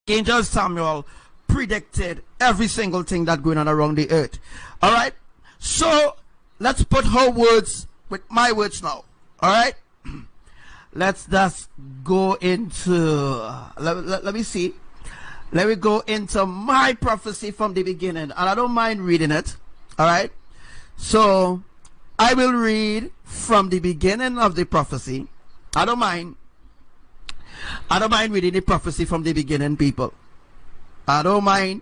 Archangel Samuel predicted every single thing that's going on around the earth. All right, so let's put her words with my words now. All right, let's just go into let me see. Let me go into my prophecy from the beginning, and I don't mind reading it. All right, so I will read from the beginning of the prophecy. I don't mind reading the prophecy from the beginning, people. I don't mind.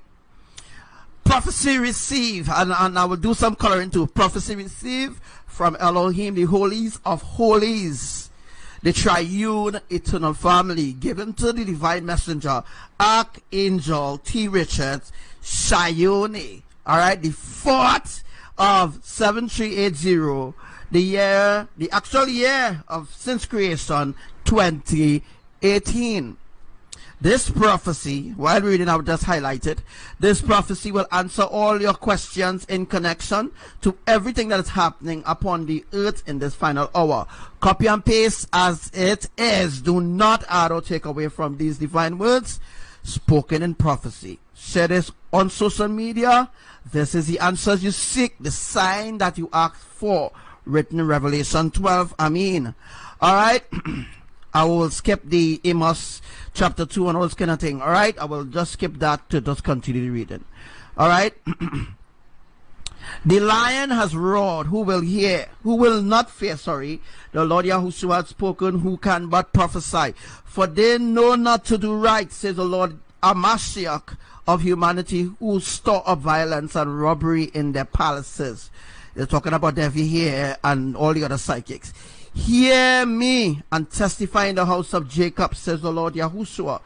Prophecy receive, and I will do some coloring too. Prophecy receive from Elohim, the holies of holies, the triune eternal family, given to the divine messenger, Archangel T. Richards, Shione. All right, the 4th of 7380, the actual year of since creation, 2018. This prophecy, while reading, I will just highlight it. This prophecy will answer all your questions in connection to everything that is happening upon the earth in this final hour. Copy and paste as it is. Do not add or take away from these divine words spoken in prophecy. Share this on social media. This is the answers you seek, the sign that you ask for, written in Revelation 12. Amen. All right. I will skip the Amos chapter 2 and all this kind of thing. All right, I will just skip that to just continue reading. All right. The lion has roared. Who will hear? Who will not fear? Sorry, the Lord Yahushua has spoken. Who can but prophesy? For they know not to do right, says the Lord Amashiach of humanity, who store up violence and robbery in their palaces. They're talking about Devi here and all the other psychics. Hear me and testify in the house of Jacob, says the Lord Yahushua,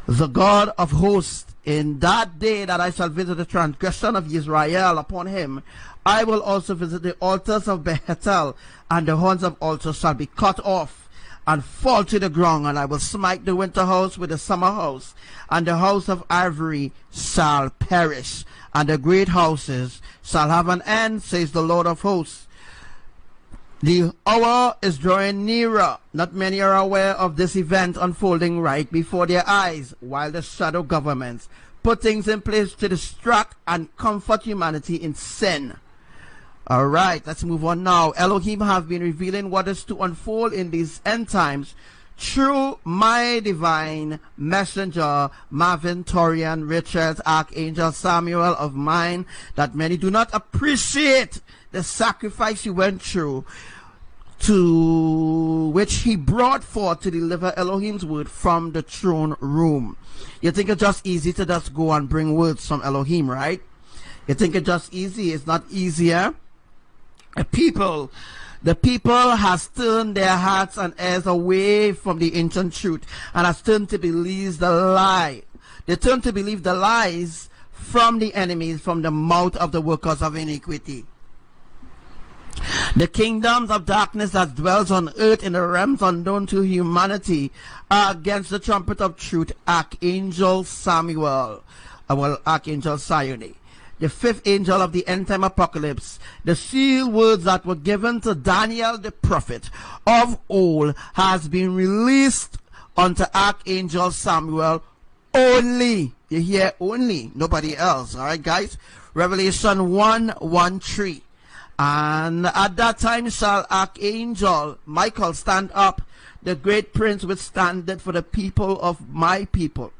the God of hosts. In that day that I shall visit the transgression of Israel upon him, I will also visit the altars of Bethel, and the horns of altars shall be cut off and fall to the ground, and I will smite the winter house with the summer house, and the house of ivory shall perish, and the great houses shall have an end, says the Lord of hosts. The hour is drawing nearer. Not many are aware of this event unfolding right before their eyes, while the shadow governments put things in place to distract and comfort humanity in sin. All right, let's move on now. Elohim have been revealing what is to unfold in these end times through my divine messenger, Marvin Torian Richards, Archangel Samuel of mine, that many do not appreciate the sacrifice he went through, to which he brought forth to deliver Elohim's word from the throne room. You think it's just easy to just go and bring words from Elohim, right? You think it's just easy? It's not easier. The people has turned their hearts and ears away from the ancient truth and has turned to believe the lie. They turn to believe the lies from the enemies, from the mouth of the workers of iniquity. The kingdoms of darkness that dwells on earth in the realms unknown to humanity are against the trumpet of truth, Archangel Samuel, Archangel Sione, the 5th angel of the end time apocalypse. The seal words that were given to Daniel the prophet of old has been released unto Archangel Samuel only. You hear, only, nobody else. All right, guys. Revelation 1:1-3. And at that time shall Archangel Michael stand up, the great prince which standeth for the people of my people.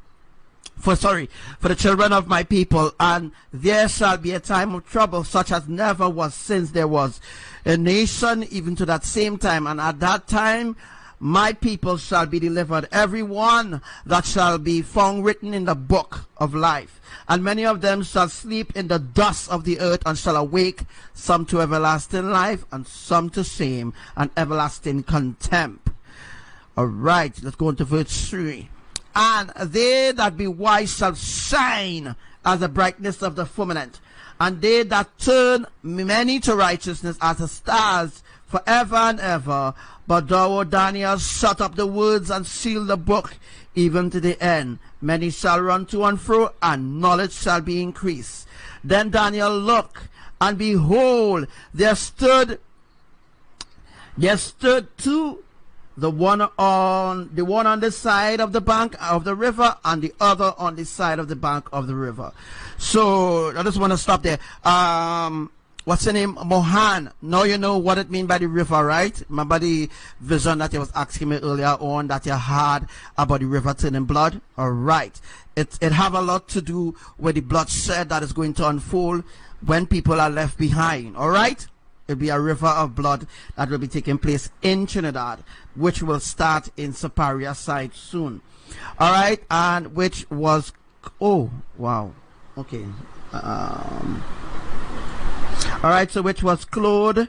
For the children of my people. And there shall be a time of trouble such as never was since there was a nation, even to that same time. And at that time my people shall be delivered, every one that shall be found written in the book of life. And many of them shall sleep in the dust of the earth, and shall awake, some to everlasting life, and some to shame and everlasting contempt. All right, let's go into verse 3. And they that be wise shall shine as the brightness of the firmament, and they that turn many to righteousness as the stars forever and ever. But thou, O Daniel, shut up the words and seal the book even to the end. Many shall run to and fro, and knowledge shall be increased. Then Daniel looked, and behold, there stood two the one on the side of the bank of the river, and the other on the side of the bank of the river. So I just want to stop there. What's the name? Mohan. Now you know what it means by the river, right? Remember the vision that you was asking me earlier on that you had about the river turning blood? All right. It have a lot to do with the bloodshed that is going to unfold when people are left behind. All right. It'll be a river of blood that will be taking place in Trinidad, which will start in Superior side soon. All right. And which was, oh, wow. Okay. All right, so which was clothed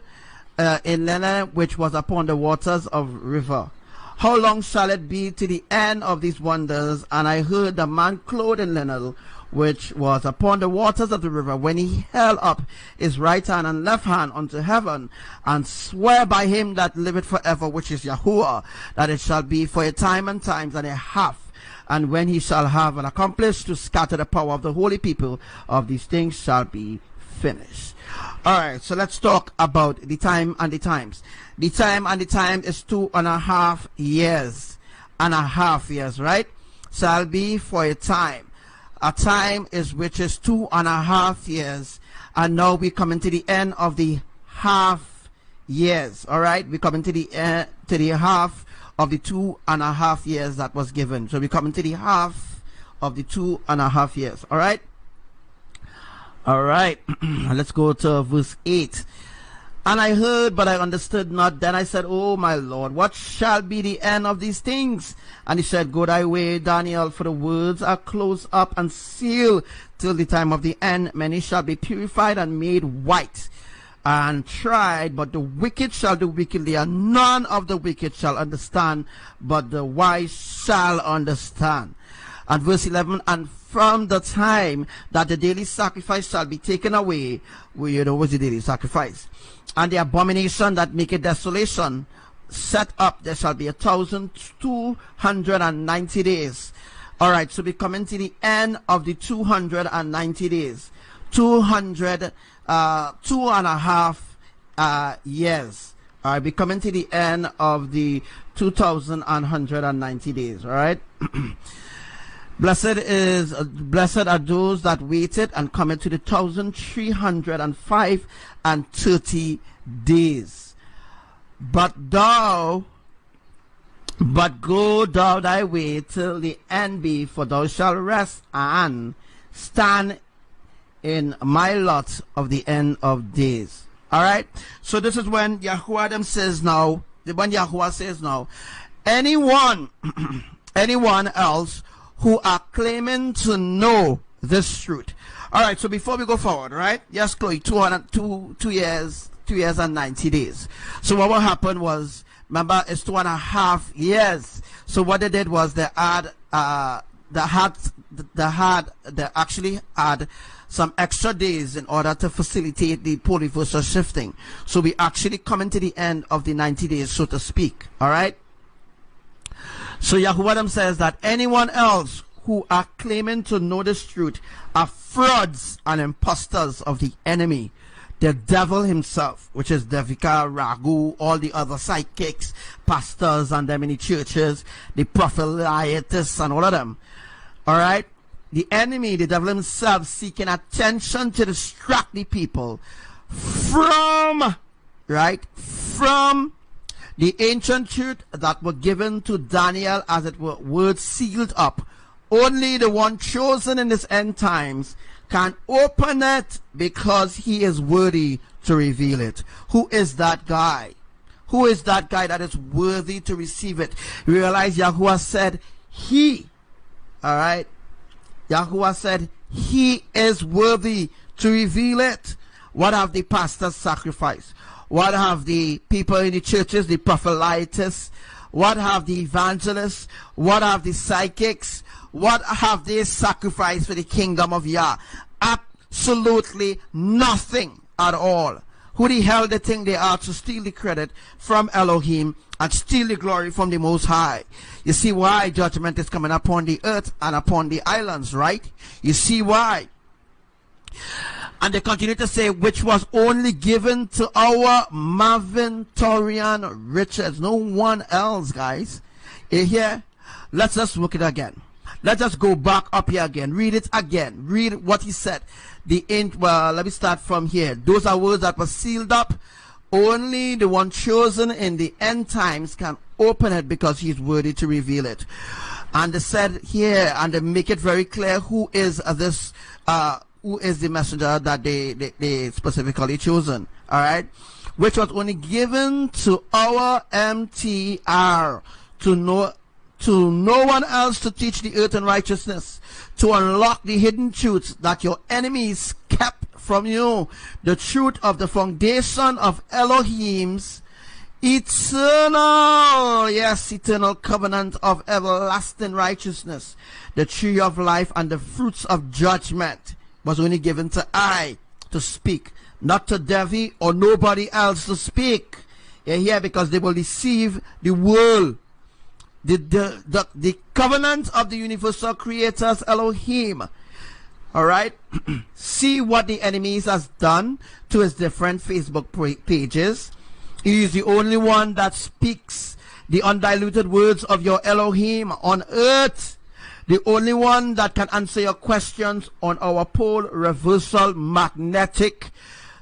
in linen, which was upon the waters of river. How long shall it be to the end of these wonders? And I heard the man clothed in linen, which was upon the waters of the river, when he held up his right hand and left hand unto heaven, and swear by him that liveth forever, which is Yahuwah, that it shall be for a time and times and a half. And when he shall have accomplished to scatter the power of the holy people of these things shall be finished. All right, so let's talk about the time and the times. The time and the time is 2.5 years. Right? Shall be for a time. A time is which is 2.5 years. And now we come into the end of the half years. All right, we come into the half of the 2.5 years that was given. So we come into the half of the 2.5 years. All right. All right, let's go to verse 8. And I heard, but I understood not. Then I said, Oh, my Lord, what shall be the end of these things? And he said, Go thy way, Daniel, for the words are closed up and sealed till the time of the end. Many shall be purified and made white and tried, but the wicked shall do wickedly, and none of the wicked shall understand, but the wise shall understand. And verse 11, and from the time that the daily sacrifice shall be taken away, well, you know what's the daily sacrifice, and the abomination that maketh desolation set up, there shall be 1,290 days. All right, so we come into the end of the 290 days. 2.5 years. All right, we come into the end of the 2,190 days. All right. Blessed are those that waited and come into the 1,305 and 30 days. But go thou thy way till the end be, for thou shalt rest and stand in my lot of the end of days. All right. So this is when Yahuwah says now. When Yahuwah says now, anyone else who are claiming to know this truth. All right, so before we go forward, right? Yes, Chloe, 2 years and 90 days. So what will happen was, remember, it's 2.5 years. So what they did was they actually had some extra days in order to facilitate the polyversal shifting. So we actually coming to the end of the 90 days, so to speak. All right. So Yahuwah says that anyone else who are claiming to know this truth are frauds and impostors of the enemy, the devil himself, which is Devika, Ragu, all the other psychics, pastors and them in the churches, the prophetists and all of them. All right. The enemy, the devil himself, seeking attention to distract the people from the ancient truth that were given to Daniel, as it were, words sealed up. Only the one chosen in this end times can open it, because he is worthy to reveal it. Who is that guy? Who is that guy that is worthy to receive it? Realize Yahuwah said he. All right. Yahuwah said he is worthy to reveal it. What have the pastors sacrificed? What have the people in the churches, the prophetists? What have the evangelists? What have the psychics? What have they sacrificed for the kingdom of Yah? Absolutely nothing at all. Who the hell they think they are to steal the credit from Elohim and steal the glory from the Most High? You see why judgment is coming upon the earth and upon the islands, right? You see why? And they continue to say, which was only given to our Marvin Torian Richards. No one else, guys. Here, let's just look it again. Let's just go back up here again. Read it again. Read what he said. Well, let me start from here. Those are words that were sealed up. Only the one chosen in the end times can open it, because he is worthy to reveal it. And they said here, and they make it very clear who is this, who is the messenger that they specifically chosen. All right, which was only given to our MTR, to no one else, to teach the earth and righteousness, to unlock the hidden truths that your enemies kept from you, the truth of the foundation of Elohim's eternal, yes, eternal covenant of everlasting righteousness, the tree of life and the fruits of judgment was only given to I to speak, not to Devi or nobody else to speak. Here, because they will deceive the world. The covenant of the universal creators Elohim. All right. See what the enemies has done to his different Facebook pages. He is the only one that speaks the undiluted words of your Elohim on earth. The only one that can answer your questions on our pole reversal magnetic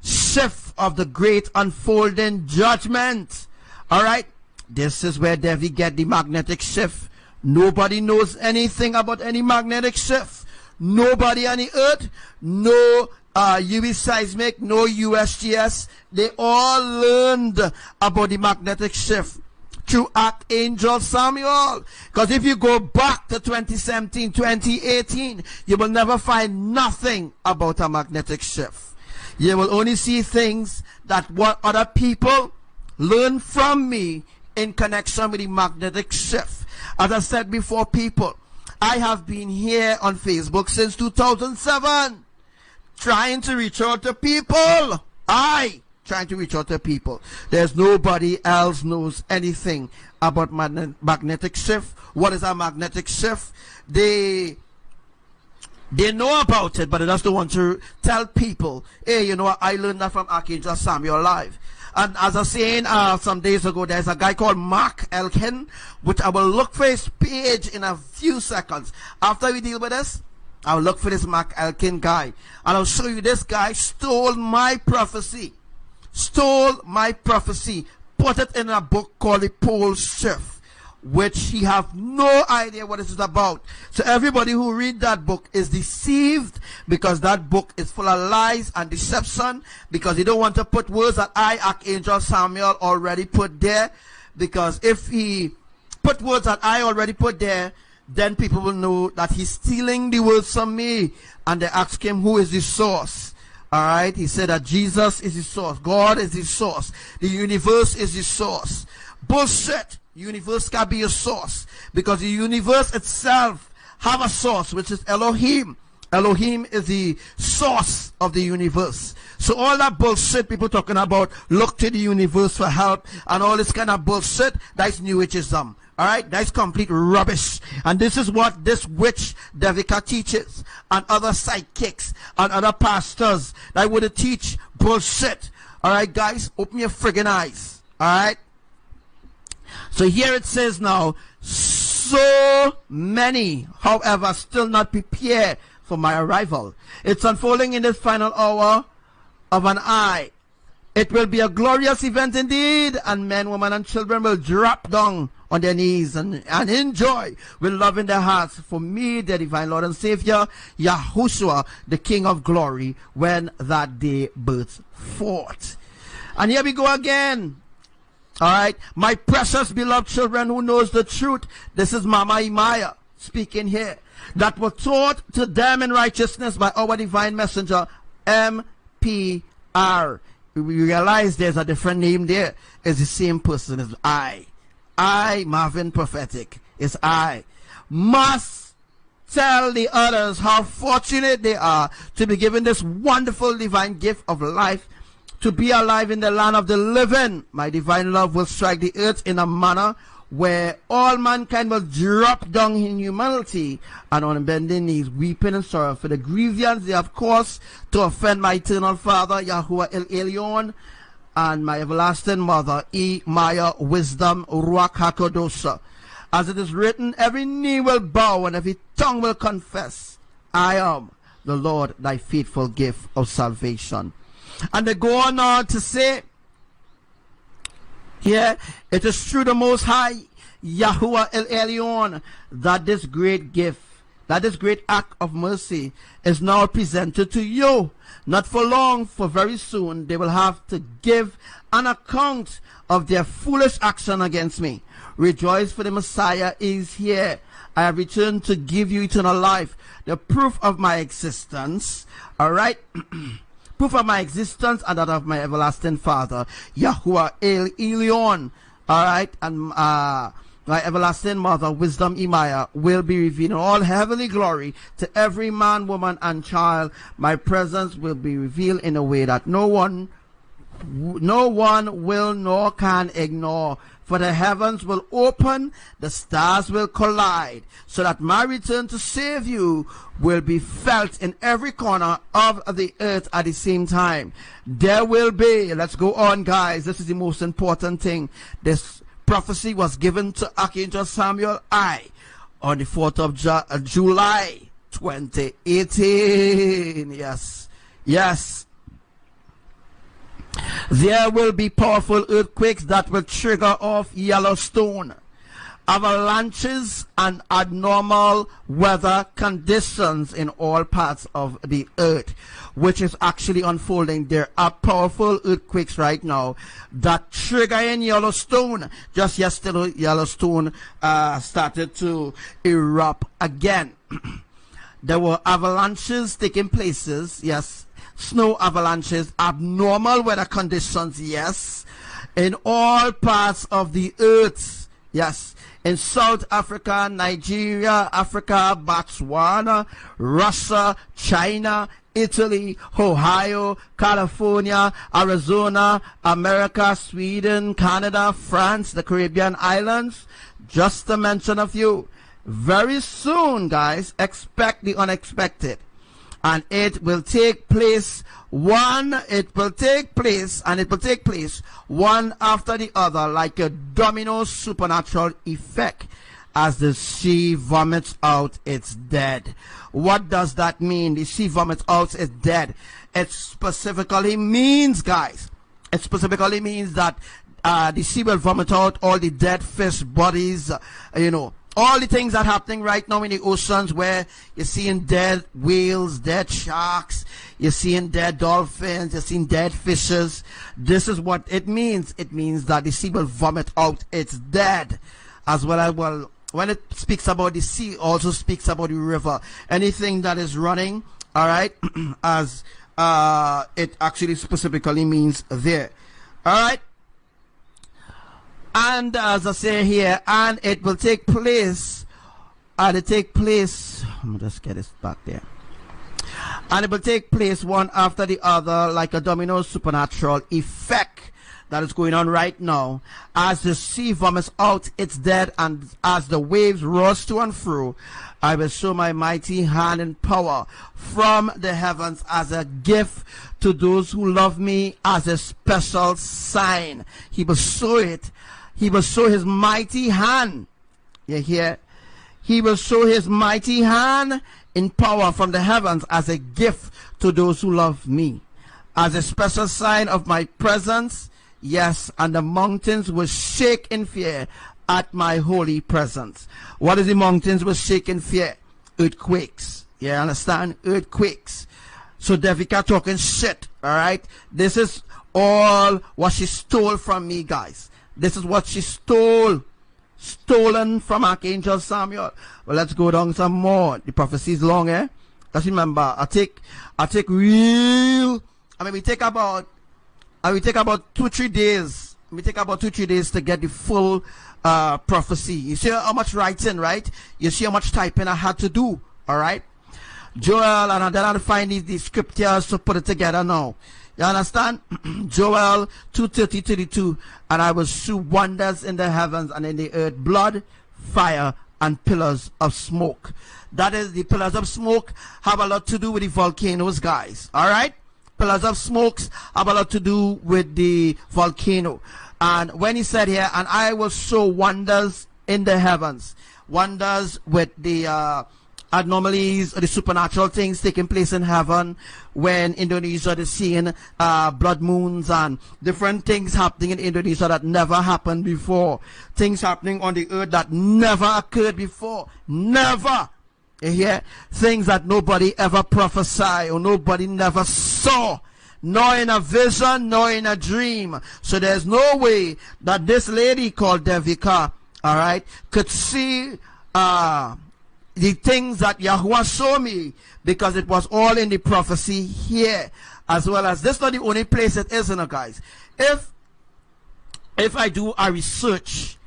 shift of the great unfolding judgment. All right. This is where Devi get the magnetic shift. Nobody knows anything about any magnetic shift. Nobody on the earth. No UV seismic, no USGS. They all learned about the magnetic shift through Archangel Samuel. Because if you go back to 2017, 2018, you will never find nothing about a magnetic shift. You will only see things that what other people learn from me in connection with the magnetic shift. As I said before, people, I have been here on Facebook since 2007 trying to reach out to people. Trying to reach out to people. There's nobody else knows anything about magnetic shift. What is a magnetic shift? They know about it, but they just don't want to tell people, hey, you know what, I learned that from Archangel Samuel live. And as I was saying some days ago, there's a guy called Mark Elkin, which I will look for his page in a few seconds. After we deal with this, I'll look for this Mark Elkin guy. And I'll show you this guy stole my prophecy. Stole my prophecy. Put it in a book called The Pole Shift, which he have no idea what this is about. So everybody who read that book is deceived, because that book is full of lies and deception, because he don't want to put words that Archangel Samuel already put there. Because if he put words that I already put there, then people will know that he's stealing the words from me. And they ask him, who is the source? All right, he said that Jesus is the source, God is the source, the universe is the source. Bullshit. Universe can be a source, because the universe itself have a source, which is Elohim. Elohim is the source of the universe. So all that bullshit people talking about, look to the universe for help and all this kind of bullshit, that's New Ageism. All right, that's complete rubbish. And this is what this witch Devika teaches, and other psychics and other pastors that would teach bullshit. All right, guys, open your friggin' eyes. All right. So here it says now, so many, however, still not prepared for my arrival. It's unfolding in this final hour of an eye. It will be a glorious event indeed, and men, women, and children will drop down on their knees and enjoy with love in their hearts for me, their divine Lord and Savior, Yahushua, the King of glory, when that day bursts forth. And here we go again. All right, my precious beloved children who knows the truth, this is Mama IMAYAH speaking here, that were taught to them in righteousness by our divine messenger, MPR. We realize there's a different name there. It's the same person as I, Marvin Prophetic, is I. Must tell the others how fortunate they are to be given this wonderful divine gift of life, to be alive in the land of the living. My divine love will strike the earth in a manner where all mankind will drop down in humility and on bending knees, weeping and sorrow for the grievance they have caused to offend my eternal Father, YAHUWAH El Elyon, and my everlasting Mother, IMAYAH, wisdom, RUACH, HAKADOSHAH. As it is written, every knee will bow and every tongue will confess, I am the Lord, thy faithful gift of salvation. And they go on to say, here, it is through the Most High, YAHUWAH El Elyon, that this great gift, that this great act of mercy is now presented to you. Not for long, for very soon, they will have to give an account of their foolish action against me. Rejoice, for the Messiah is here. I have returned to give you eternal life, the proof of my existence. All right. Proof of my existence and that of my everlasting Father, YAHUWAH El Elyon. All right. And my everlasting Mother, wisdom, IMAYAH, will be revealed in all heavenly glory to every man, woman, and child. My presence will be revealed in a way that no one will nor can ignore. For the heavens will open, the stars will collide, so that my return to save you will be felt in every corner of the earth at the same time. There will be, let's go on guys, this is the most important thing. This prophecy was given to Archangel Samuel on the 4th of July 2018. Yes. There will be powerful earthquakes that will trigger off Yellowstone, avalanches and abnormal weather conditions in all parts of the earth, which is actually unfolding. There are powerful earthquakes right now that trigger in Yellowstone. Just yesterday, Yellowstone started to erupt again. There were avalanches taking places, yes. Snow avalanches, abnormal weather conditions, yes, in all parts of the earth, yes, in South Africa, Nigeria, Africa, Botswana, Russia, China, Italy, Ohio, California, Arizona, America, Sweden, Canada, France, the Caribbean islands, just to mention a few. Very soon, guys, expect the unexpected. And it will take place one after the other, like a domino supernatural effect, as the sea vomits out its dead. What does that mean? The sea vomits out its dead. It specifically means, guys, that the sea will vomit out all the dead fish bodies, all the things that are happening right now in the oceans, where you're seeing dead whales, dead sharks, you're seeing dead dolphins, you're seeing dead fishes. This is what it means. It means that the sea will vomit out its dead. As well as, when it speaks about the sea, also speaks about the river. Anything that is running, all right, as it actually specifically means there. All right. And as I say here, and it will take place, let me just get this back there. And it will take place one after the other, like a domino supernatural effect that is going on right now, as the sea vomits out its dead and as the waves rush to and fro. I will show my mighty hand and power from the heavens as a gift to those who love me, as a special sign. He will show it. He will show his mighty hand. You hear? He will show his mighty hand in power from the heavens as a gift to those who love me, as a special sign of my presence. Yes, and the mountains will shake in fear at my holy presence. What is the mountains will shake in fear? Earthquakes. You understand? Earthquakes. So Devika talking shit. All right. This is all what she stole from me, guys. This is what she stolen from Archangel Samuel. Well, let's go down some more. The prophecy is long, eh? Just remember, I take real. I mean, we take about 2-3 days. We take about 2-3 days to get the full prophecy. You see how much writing, right? You see how much typing I had to do. All right, Joel, and then I'll find these scriptures to put it together now. You understand? Joel 2:30-32. And I will shew wonders in the heavens and in the earth, blood, fire, and pillars of smoke. That is, the pillars of smoke have a lot to do with the volcanoes, guys. All right? Pillars of smokes have a lot to do with the volcano. And when he said here, and I will show wonders in the heavens, wonders with the anomalies or the supernatural things taking place in heaven, when Indonesia is seeing blood moons and different things happening in Indonesia that never happened before, things happening on the earth that never occurred before, never. You hear? Things that nobody ever prophesied or nobody never saw, nor in a vision, nor in a dream. So there's no way that this lady called Devika, all right, could see the things that Yahuwah showed me, because it was all in the prophecy here, as well as this. Not the only place it is, guys. If I do a research,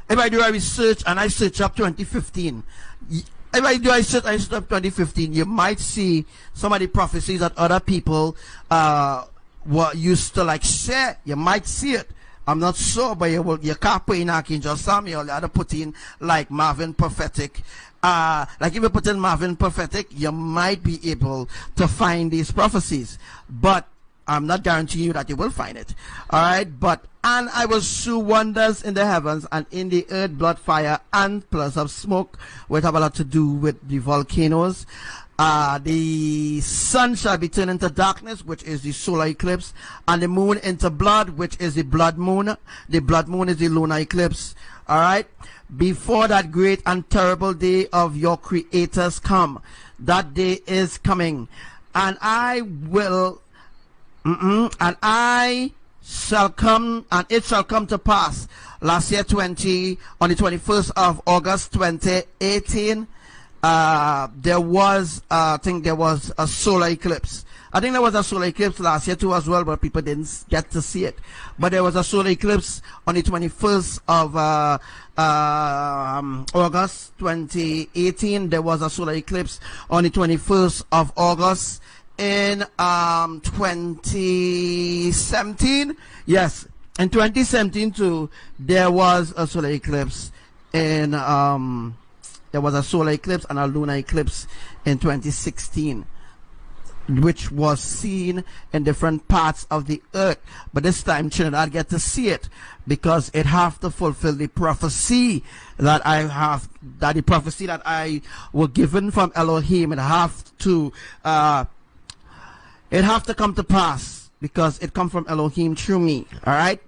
and I search up 2015, if I do I search up 2015, you might see some of the prophecies that other people were used to like share. You might see it. I'm not sure, but you can't put in Archangel Samuel. You have to put in like Marvin Prophetic. Like if you put in Marvin Prophetic, you might be able to find these prophecies, but I'm not guaranteeing you that you will find it. All right, but and I will shew wonders in the heavens and in the earth, blood, fire, and pillars of smoke, which have a lot to do with the volcanoes. The sun shall be turned into darkness, which is the solar eclipse, and the moon into blood, which is the blood moon. The blood moon is the lunar eclipse. All right, before that great and terrible day of your creators come. That day is coming, and I will, and I shall come, and it shall come to pass. Last year, on the 21st of August 2018, there was, I think there was a solar eclipse. I think there was a solar eclipse last year too as well, but people didn't get to see it. But there was a solar eclipse on the 21st of August 2018. There was a solar eclipse on the 21st of August in 2017. Yes, in 2017 too, there was a solar eclipse in there was a solar eclipse and a lunar eclipse in 2016, which was seen in different parts of the earth. But this time Trinidad get to see it because it have to fulfill the prophecy that I have, that the prophecy that I was given from Elohim. It have to come to pass because it come from Elohim through me. All right.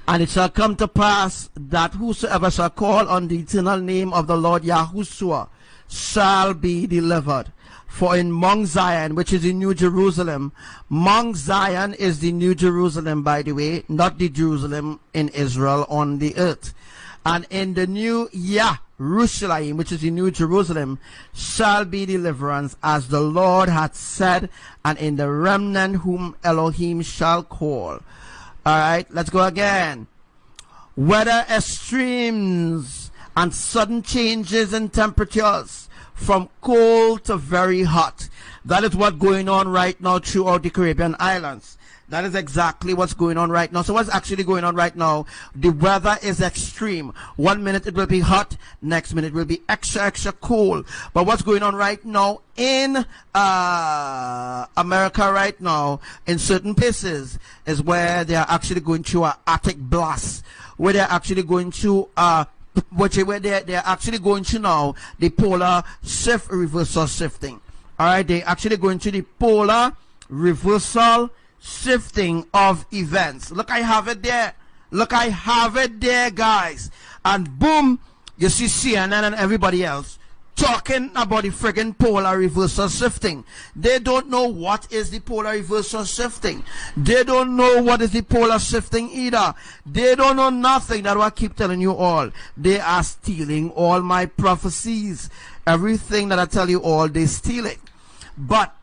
And it shall come to pass that whosoever shall call on the eternal name of the Lord YAHUSHUA shall be delivered. For in Mount Zion, which is in New Jerusalem, Mount Zion is the New Jerusalem, by the way, not the Jerusalem in Israel on the earth. And in the new Yahushua, which is the New Jerusalem, shall be deliverance, as the Lord hath said, and in the remnant whom Elohim shall call. All right, let's go again. Weather extremes and sudden changes in temperatures from cold to very hot. That is what's going on right now throughout the Caribbean islands. That is exactly what's going on right now. So what's actually going on right now? The weather is extreme. 1 minute it will be hot, next minute it will be extra cold. But what's going on right now in America right now, in certain places, is where they are actually going through an Arctic blast, where they're actually going through where they're actually going to now the polar shift reversal shifting. All right, they're actually going to the polar reversal shifting of events. Look, I have it there. Look, I have it there, guys. And boom, you see CNN and everybody else talking about the friggin' polar reversal shifting. They don't know what is the polar reversal shifting. They don't know what is the polar shifting either. They don't know nothing. That's what I keep telling you all. They are stealing all my prophecies. Everything that I tell you all, they steal it. But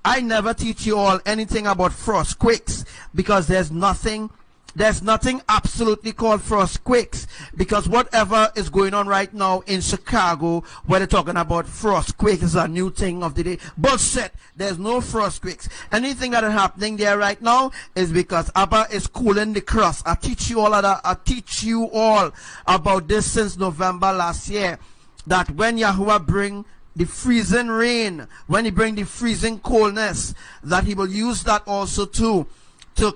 I never teach you all anything about frost quakes, because there's nothing there's nothing absolutely called frostquakes, because whatever is going on right now in Chicago, where they're talking about frostquakes is a new thing of the day. Bullshit. There's no frostquakes. Anything that is happening there right now is because ABBA is cooling the crust. I teach you all of that. I teach you all about this since November last year, that when Yahuwah bring the freezing rain, when he bring the freezing coldness, that he will use that also to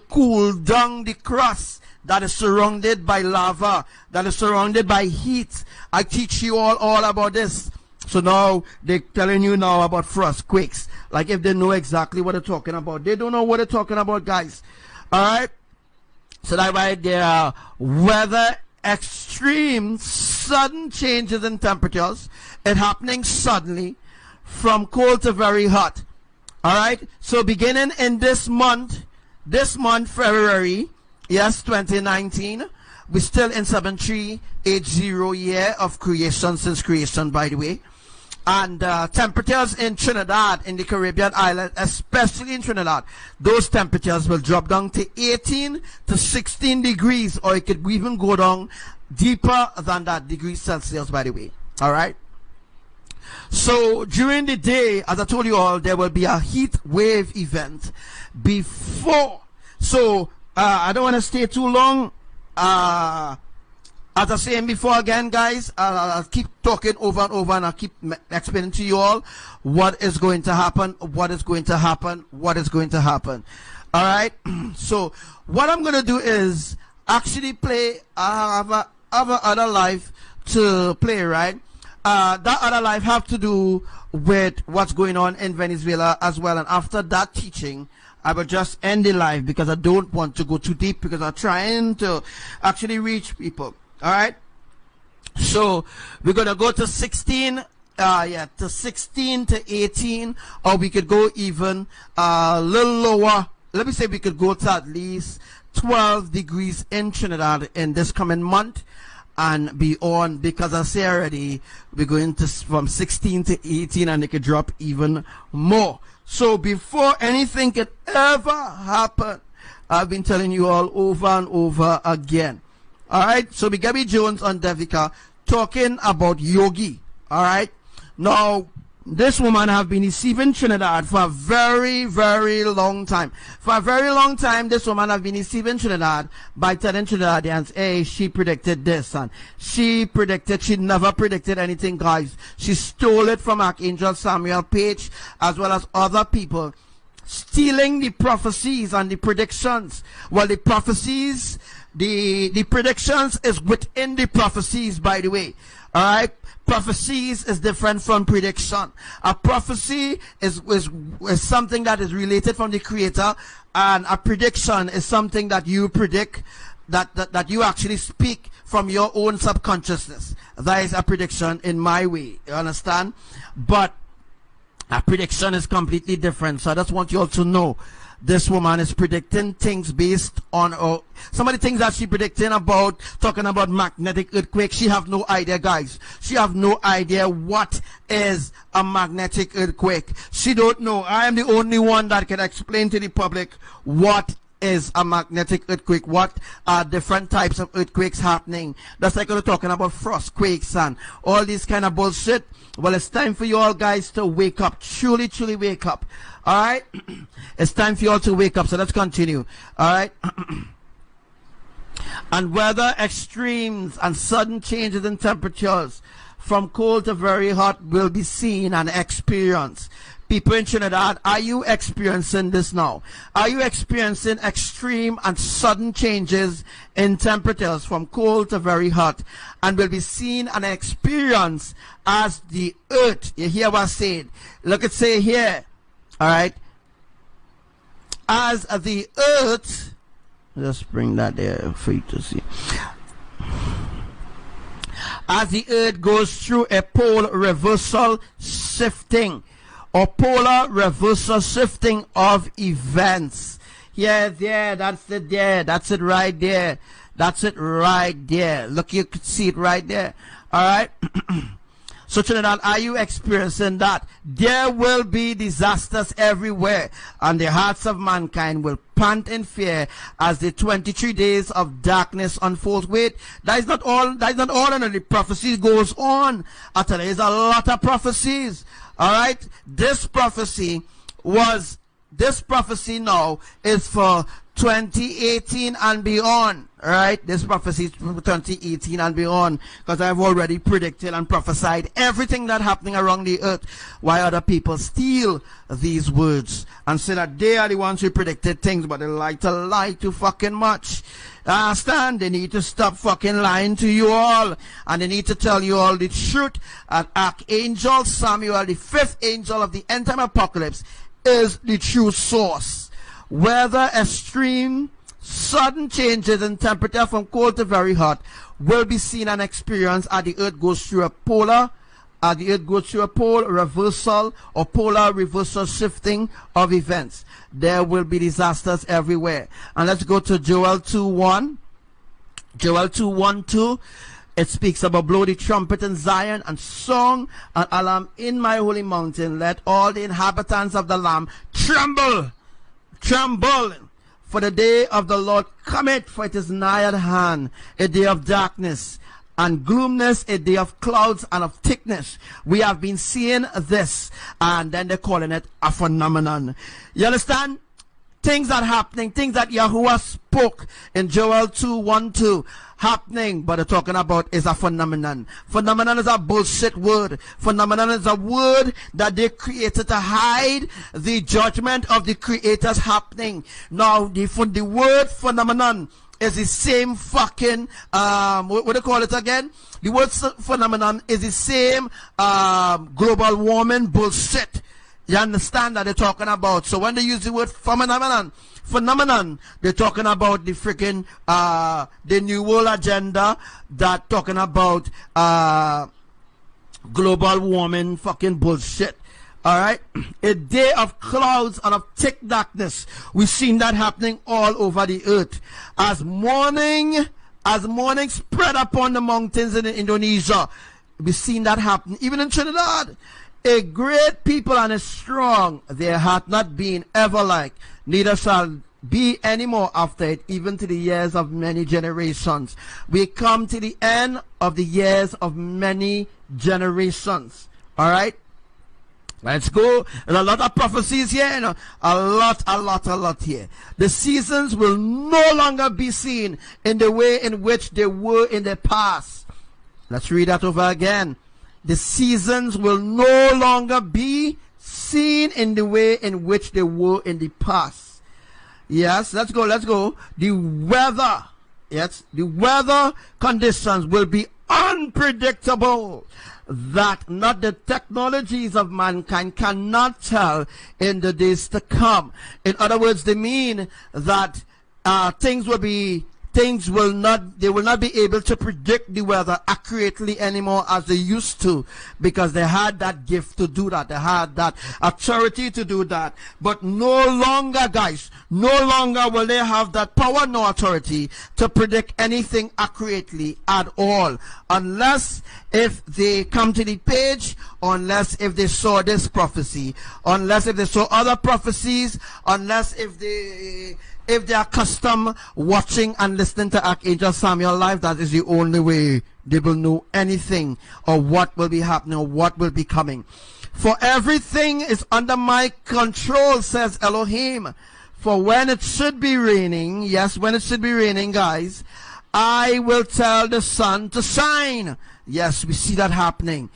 cool down the crust that is surrounded by lava, that is surrounded by heat. I teach you all about this. So now they're telling you now about frostquakes, like if they know exactly what they're talking about. They don't know what they're talking about, guys. All right. So that's why there are weather extreme, sudden changes in temperatures. It happening suddenly, from cold to very hot. All right. So beginning in this month, February, yes, 2019, we're still in 7380 year of creation, since creation, by the way. And temperatures in Trinidad, in the Caribbean island, especially in Trinidad, those temperatures will drop down to 18 to 16 degrees, or it could even go down deeper than that, degrees Celsius, by the way. All right. So during the day, as I told you all, there will be a heat wave event before. So I don't want to stay too long. As I was saying before, again, guys, I'll keep talking over and over, and I'll keep explaining to you all what is going to happen, what is going to happen, what is going to happen. All right. So what I'm going to do is actually play. I have a other live to play, right? That other live have to do with what's going on in Venezuela as well. And after that teaching, I will just end the live, because I don't want to go too deep, because I'm trying to actually reach people. All right. So we're going to go to 16, to 16 to 18, or we could go even a little lower. Let me say we could go to at least 12 degrees in Trinidad in this coming month and beyond, because I say already, we're going to from 16 to 18, and it could drop even more. So before anything could ever happen, I've been telling you all over and over again. All right. So we Gabby Jones on Devika talking about yogi. All right. Now, this woman have been deceiving Trinidad for a very, very long time. For a very long time, this woman have been deceiving Trinidad by telling Trinidadians, hey, she predicted this, and she never predicted anything, guys. She stole it from Archangel Samuel page, as well as other people, stealing the prophecies and the predictions. Well, the prophecies, the predictions is within the prophecies, by the way. All right. Prophecies is different from prediction. A prophecy is something that is related from the Creator, and a prediction is something that you predict, that you actually speak from your own subconsciousness. That is a prediction in my way. You understand? But a prediction is completely different. So I just want you all to know, this woman is predicting things based on some of the things that she predicting about, talking about magnetic earthquake. She have no idea, guys. She have no idea what is a magnetic earthquake. She don't know. I am the only one that can explain to the public what is a magnetic earthquake, what are different types of earthquakes happening. That's like we're talking about frostquakes and all this kind of bullshit. Well, it's time for you all guys to wake up. Truly, truly wake up. All right. It's time for you all to wake up. So let's continue. All right. And weather extremes and sudden changes in temperatures from cold to very hot will be seen and experienced. People in Trinidad, are you experiencing this now? Are you experiencing extreme and sudden changes in temperatures from cold to very hot, and will be seen and experienced as the earth? You hear what I said? Look at say here. All right. As the earth, let's bring that there for you to see. As the earth goes through a pole reversal shifting, or polar reversal shifting of events. Yeah, there, that's it there. That's it right there. That's it right there. Look, you can see it right there. All right. So Trinidad, are you experiencing that? There will be disasters everywhere, and the hearts of mankind will pant in fear as the 23 days of darkness unfolds. Wait, that is not all, and the prophecy goes on. I tell you, there's a lot of prophecies. Alright? This prophecy now is for 2018 and beyond. Right? This prophecy is for 2018 and beyond, because I've already predicted and prophesied everything that's happening around the earth, why other people steal these words and say that they are the ones who predicted things, but they like to lie too fucking much. Understand? They need to stop fucking lying to you all, and they need to tell you all the truth. And Archangel Samuel, the 5th angel of the end time apocalypse, is the true source. Whether extreme sudden changes in temperature from cold to very hot will be seen and experienced as the earth goes through a pole reversal or polar reversal shifting of events. There will be disasters everywhere. And let's go to Joel 2:1. Joel 2:1-2. It speaks about blow the trumpet in Zion and song and alarm in my holy mountain. Let all the inhabitants of the land tremble. Tremble. For the day of the Lord cometh, for it is nigh at hand, a day of darkness and gloomness, a day of clouds and of thickness. We have been seeing this, and then they're calling it a phenomenon. You understand? Things are happening, things that Yahuwah spoke in Joel 2:1-2 happening, but they're talking about is a phenomenon. Phenomenon is a bullshit word. Phenomenon is a word that they created to hide the judgment of the creators happening. Now, the word phenomenon is the same fucking, what do you call it again? The word phenomenon is the same global warming bullshit. You understand that they're talking about? So when they use the word phenomenon, they're talking about the freaking the New World Agenda, that talking about global warming fucking bullshit. Alright? A day of clouds and of thick darkness. We've seen that happening all over the earth. As morning spread upon the mountains in Indonesia, we've seen that happen. Even in Trinidad. A great people and a strong, there hath not been ever like, neither shall be any more after it, even to the years of many generations. We come to the end of the years of many generations. Alright? Let's go. There's a lot of prophecies here, you know. A lot here. The seasons will no longer be seen in the way in which they were in the past. Let's read that over again. The seasons will no longer be seen in the way in which they were in the past. Yes, let's go. The weather conditions will be unpredictable, that not the technologies of mankind cannot tell in the days to come. In other words, they mean that they will not be able to predict the weather accurately anymore as they used to, because they had that gift to do that. They had that authority to do that. But no longer, guys, no longer will they have that power nor authority to predict anything accurately at all, unless if they come to the page, unless if they saw this prophecy, unless if they saw other prophecies, unless if they are accustomed watching and listening to Archangel Samuel live. That is the only way they will know anything or what will be happening or what will be coming. For everything is under my control, says Elohim. For when it should be raining, yes, when it should be raining, guys, I will tell the sun to shine. Yes, we see that happening.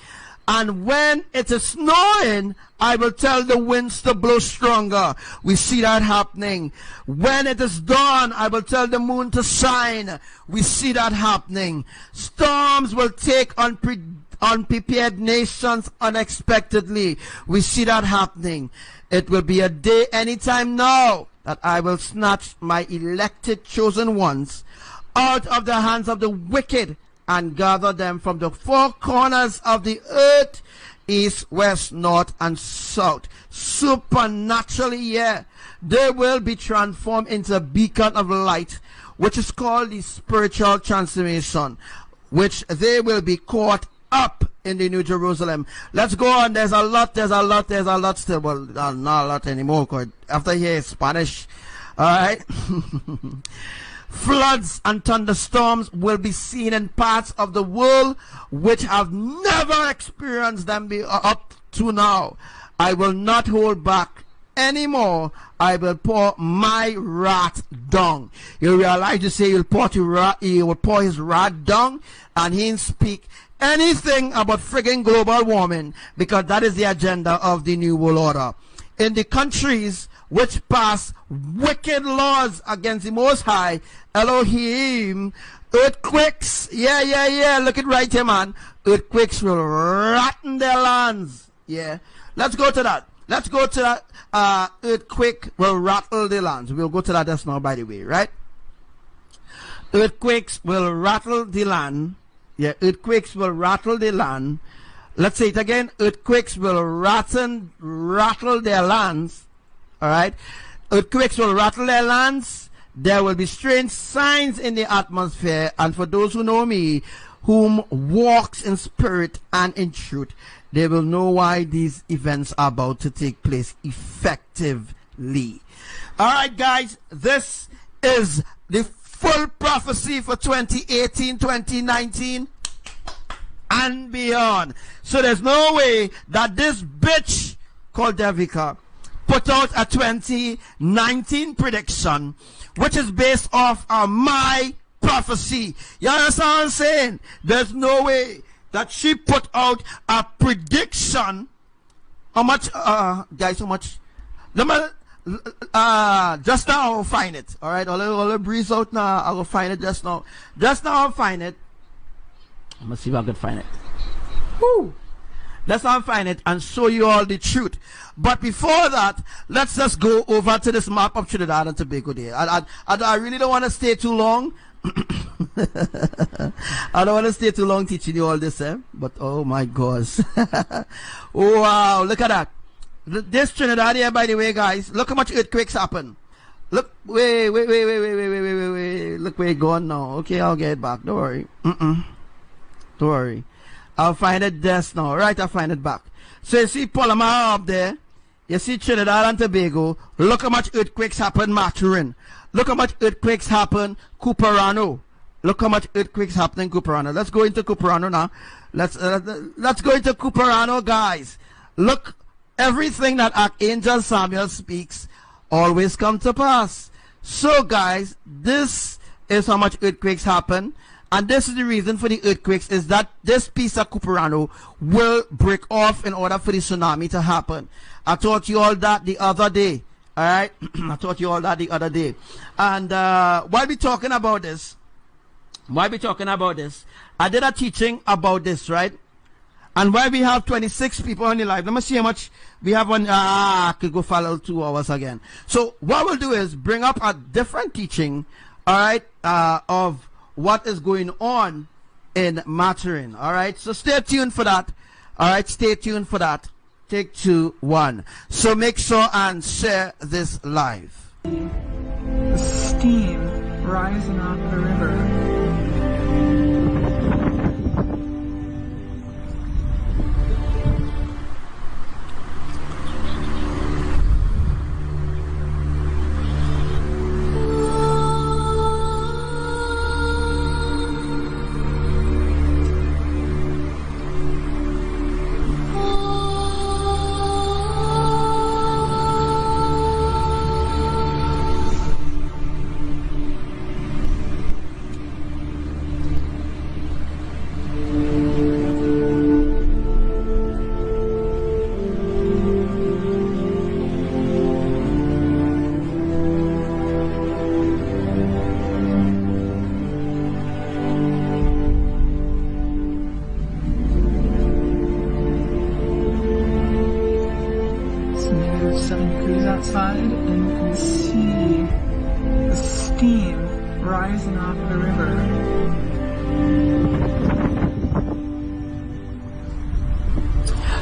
And when it is snowing, I will tell the winds to blow stronger. We see that happening. When it is dawn, I will tell the moon to shine. We see that happening. Storms will take unprepared nations unexpectedly. We see that happening. It will be a day anytime now that I will snatch my elected chosen ones out of the hands of the wicked and gather them from the four corners of the earth, east, west, north, and south. Supernaturally, yeah. They will be transformed into a beacon of light, which is called the spiritual transformation, which they will be caught up in the New Jerusalem. Let's go on. There's a lot still. Well, not a lot anymore, because after here is Spanish. All right. Floods and thunderstorms will be seen in parts of the world which have never experienced them up to now. I will not hold back anymore. I will pour my wrath down. You realize to say he will pour his wrath down, and he didn't speak anything about frigging global warming, because that is the agenda of the New World Order. In the countries which pass wicked laws against the Most High, Elohim, earthquakes, look it right here, man. Earthquakes will rotten their lands. Yeah, let's go to that. Let's go to that. Earthquake will rattle the lands. We'll go to that just now, by the way, right? Earthquakes will rattle the land. Yeah, earthquakes will rattle the land. Let's say it again. Earthquakes will rattle their lands. All right. Earthquakes will rattle their lands. There will be strange signs in the atmosphere. And for those who know me, whom walks in spirit and in truth, they will know why these events are about to take place effectively. All right, guys. This is the full prophecy for 2018, 2019. And beyond. So there's no way that this bitch called Devika put out a 2019 prediction which is based off of my prophecy. You understand what I'm saying? There's no way that she put out a prediction. How much, guys, how much? Let me, just now I'll find it. All right, I'll breeze out now. I will find it just now. Just now I'll find it. I'm gonna see if I can find it. Woo! Let's not find it and show you all the truth. But before that, let's just go over to this map of Trinidad and Tobago there. I really don't want to stay too long. I don't want to stay too long teaching you all this, but oh my gosh. Oh, wow, look at that. This Trinidad here, by the way, guys, look how much earthquakes happen. Look, wait. Look where it's gone now. Okay, I'll get it back. Don't worry. Don't worry. I'll find it just now. Right, I'll find it back. So you see Palomar up there. You see Trinidad and Tobago. Look how much earthquakes happen Maturin. Look how much earthquakes happen Cuperano. Look how much earthquakes happen in Cuperano. Let's go into Cuperano now. Let's go into Cuperano, guys. Look, everything that Archangel Samuel speaks always come to pass. So, guys, this is how much earthquakes happen. And this is the reason for the earthquakes, is that this piece of Cuperano will break off in order for the tsunami to happen. I taught you all that the other day. All right? I taught you all that the other day. And while we're talking about this, I did a teaching about this, right? And while we have 26 people on the live, let me see how much we have on. I could go follow 2 hours again. So what we'll do is bring up a different teaching, all right, of what is going on in Maturin. All right, so stay tuned for that. All right, stay tuned for that. Take 2, 1. So make sure and share this live. The steam rising off the river. Outside, and you can see the steam rising off the river.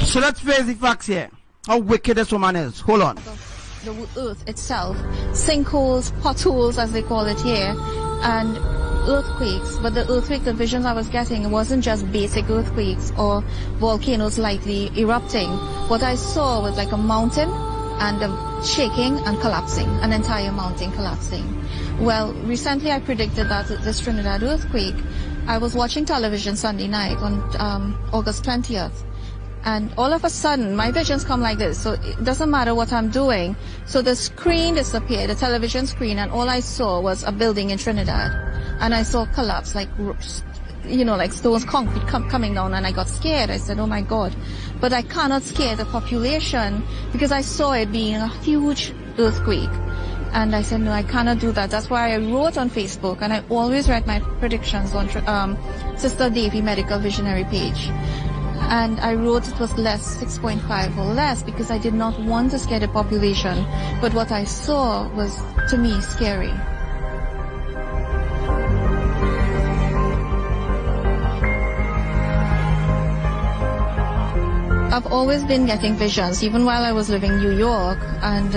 So let's face the facts here. How wicked this woman is. Hold on. The earth itself, sinkholes, potholes as they call it here, and earthquakes, but the earthquake, the visions I was getting, it wasn't just basic earthquakes or volcanoes lightly erupting. What I saw was like a mountain and shaking and collapsing, an entire mountain collapsing. Well, recently I predicted that this Trinidad earthquake. I was watching television Sunday night on August 20th. And all of a sudden, my visions come like this. So it doesn't matter what I'm doing. So the screen disappeared, the television screen, and all I saw was a building in Trinidad. And I saw collapse, like, you know, like stones, concrete coming down, and I got scared. I said, oh my God. But I cannot scare the population because I saw it being a huge earthquake. And I said, no, I cannot do that. That's why I wrote on Facebook, and I always write my predictions on Sister Davy Medical Visionary page. And I wrote it was less, 6.5 or less, because I did not want to scare the population. But what I saw was, to me, scary. I've always been getting visions, even while I was living in New York, and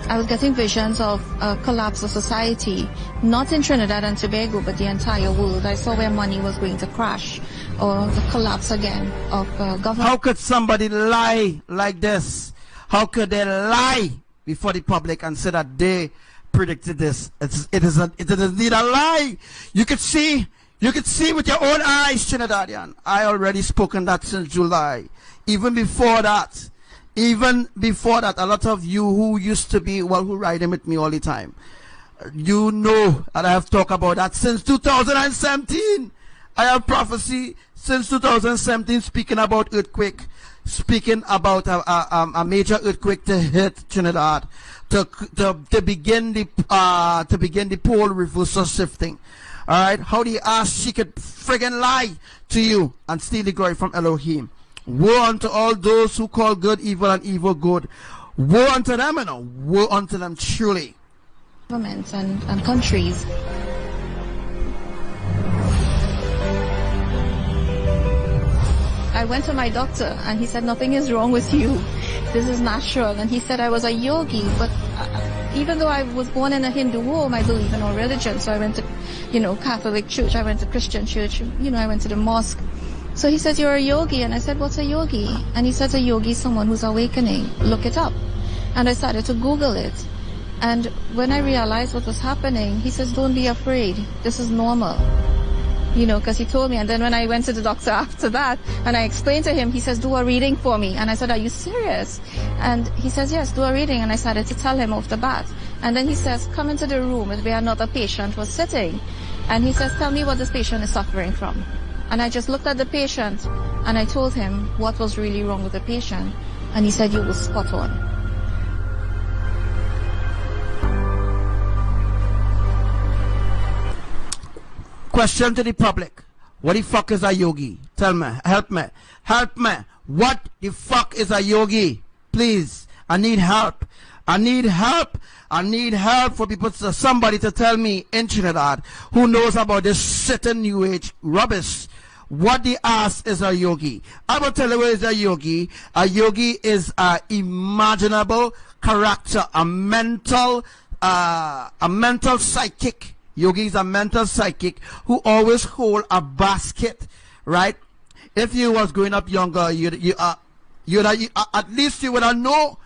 I was getting visions of a collapse of society, not in Trinidad and Tobago, but the entire world. I saw where money was going to crash, or the collapse again of government. How could somebody lie like this? How could they lie before the public and say that they predicted this? It is indeed a lie. You could see with your own eyes, Trinidadian. I already spoken that since July. Even before that, a lot of you who used to be, well, who riding with me all the time, you know that I have talked about that since 2017. I have prophecy since 2017 speaking about earthquake, speaking about a major earthquake to hit Trinidad, to begin the pole reversal shifting. All right, how do you ask she could friggin' lie to you and steal the glory from Elohim? Woe unto all those who call good evil and evil good. Woe unto them, and woe unto them truly. Governments and countries. I went to my doctor and he said, nothing is wrong with you. This is natural. And he said I was a yogi, but even though I was born in a Hindu home, I believe in all religions. So I went to, Catholic church, I went to Christian church, I went to the mosque. So he says, you're a yogi. And I said, what's a yogi? And he says, a yogi is someone who's awakening. Look it up. And I started to Google it. And when I realized what was happening, he says, don't be afraid. This is normal. Because he told me. And then when I went to the doctor after that, and I explained to him, he says, do a reading for me. And I said, are you serious? And he says, yes, do a reading. And I started to tell him off the bat. And then he says, come into the room where another patient was sitting. And he says, tell me what this patient is suffering from. And I just looked at the patient, and I told him what was really wrong with the patient. And he said, you were spot on. Question to the public. What the fuck is a yogi? Tell me. Help me. Help me. What the fuck is a yogi? Please. I need help. I need help. I need help for somebody to tell me in Trinidad who knows about this certain new age rubbish. What the ass is a yogi? I will tell you what is a yogi. A yogi is a imaginable character, a mental psychic. Yogi is a mental psychic who always hold a basket, right? If you was growing up younger, at least you would have known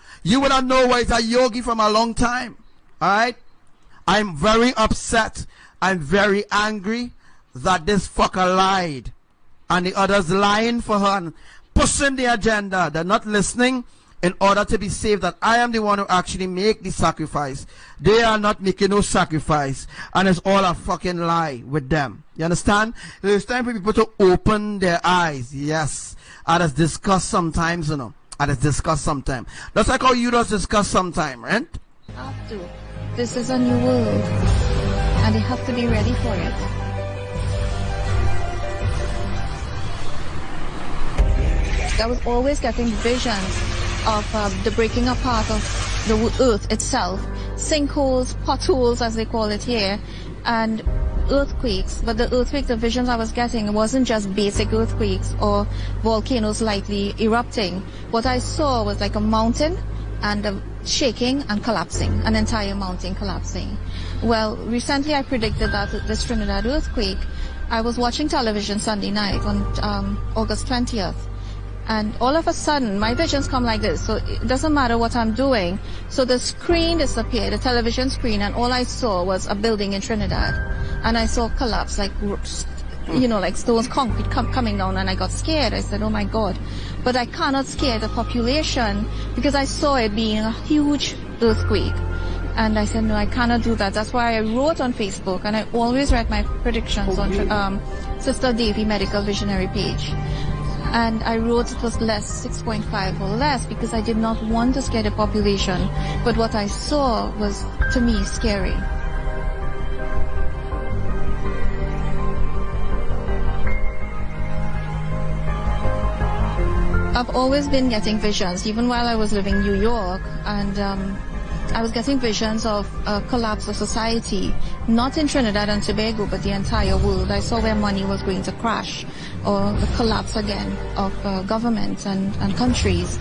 what is a yogi from a long time. All right? I'm very upset. I'm very angry that this fucker lied. And the others lying for her and pushing the agenda. They're not listening in order to be saved, that I am the one who actually make the sacrifice. They are not making no sacrifice. And it's all a fucking lie with them. You understand? It's time for people to open their eyes. Yes. I just discuss sometimes, I just discuss sometimes. That's like how you just discuss sometimes, right? Have to. This is a new world. And they have to be ready for it. I was always getting visions of the breaking apart of the earth itself, sinkholes, potholes as they call it here, and earthquakes. But the earthquake, the visions I was getting, it wasn't just basic earthquakes or volcanoes lightly erupting. What I saw was like a mountain and shaking and collapsing, an entire mountain collapsing. Well, recently I predicted that this Trinidad earthquake. I was watching television Sunday night on August 20th, and all of a sudden my visions come like this. So it doesn't matter what I'm doing. So the screen disappeared, the television screen, and all I saw was a building in Trinidad, and I saw collapse, like like stones, concrete coming down, and I got scared. I said, oh my God. But I cannot scare the population because I saw it being a huge earthquake. And I said, no, I cannot do that. That's why I wrote on Facebook, and I always write my predictions on Sister Davy Medical Visionary page. And I wrote it was less, 6.5 or less, because I did not want to scare the population. But what I saw was, to me, scary. I've always been getting visions, even while I was living in New York, and I was getting visions of a collapse of society, not in Trinidad and Tobago, but the entire world. I saw where money was going to crash, or the collapse again of governments and countries.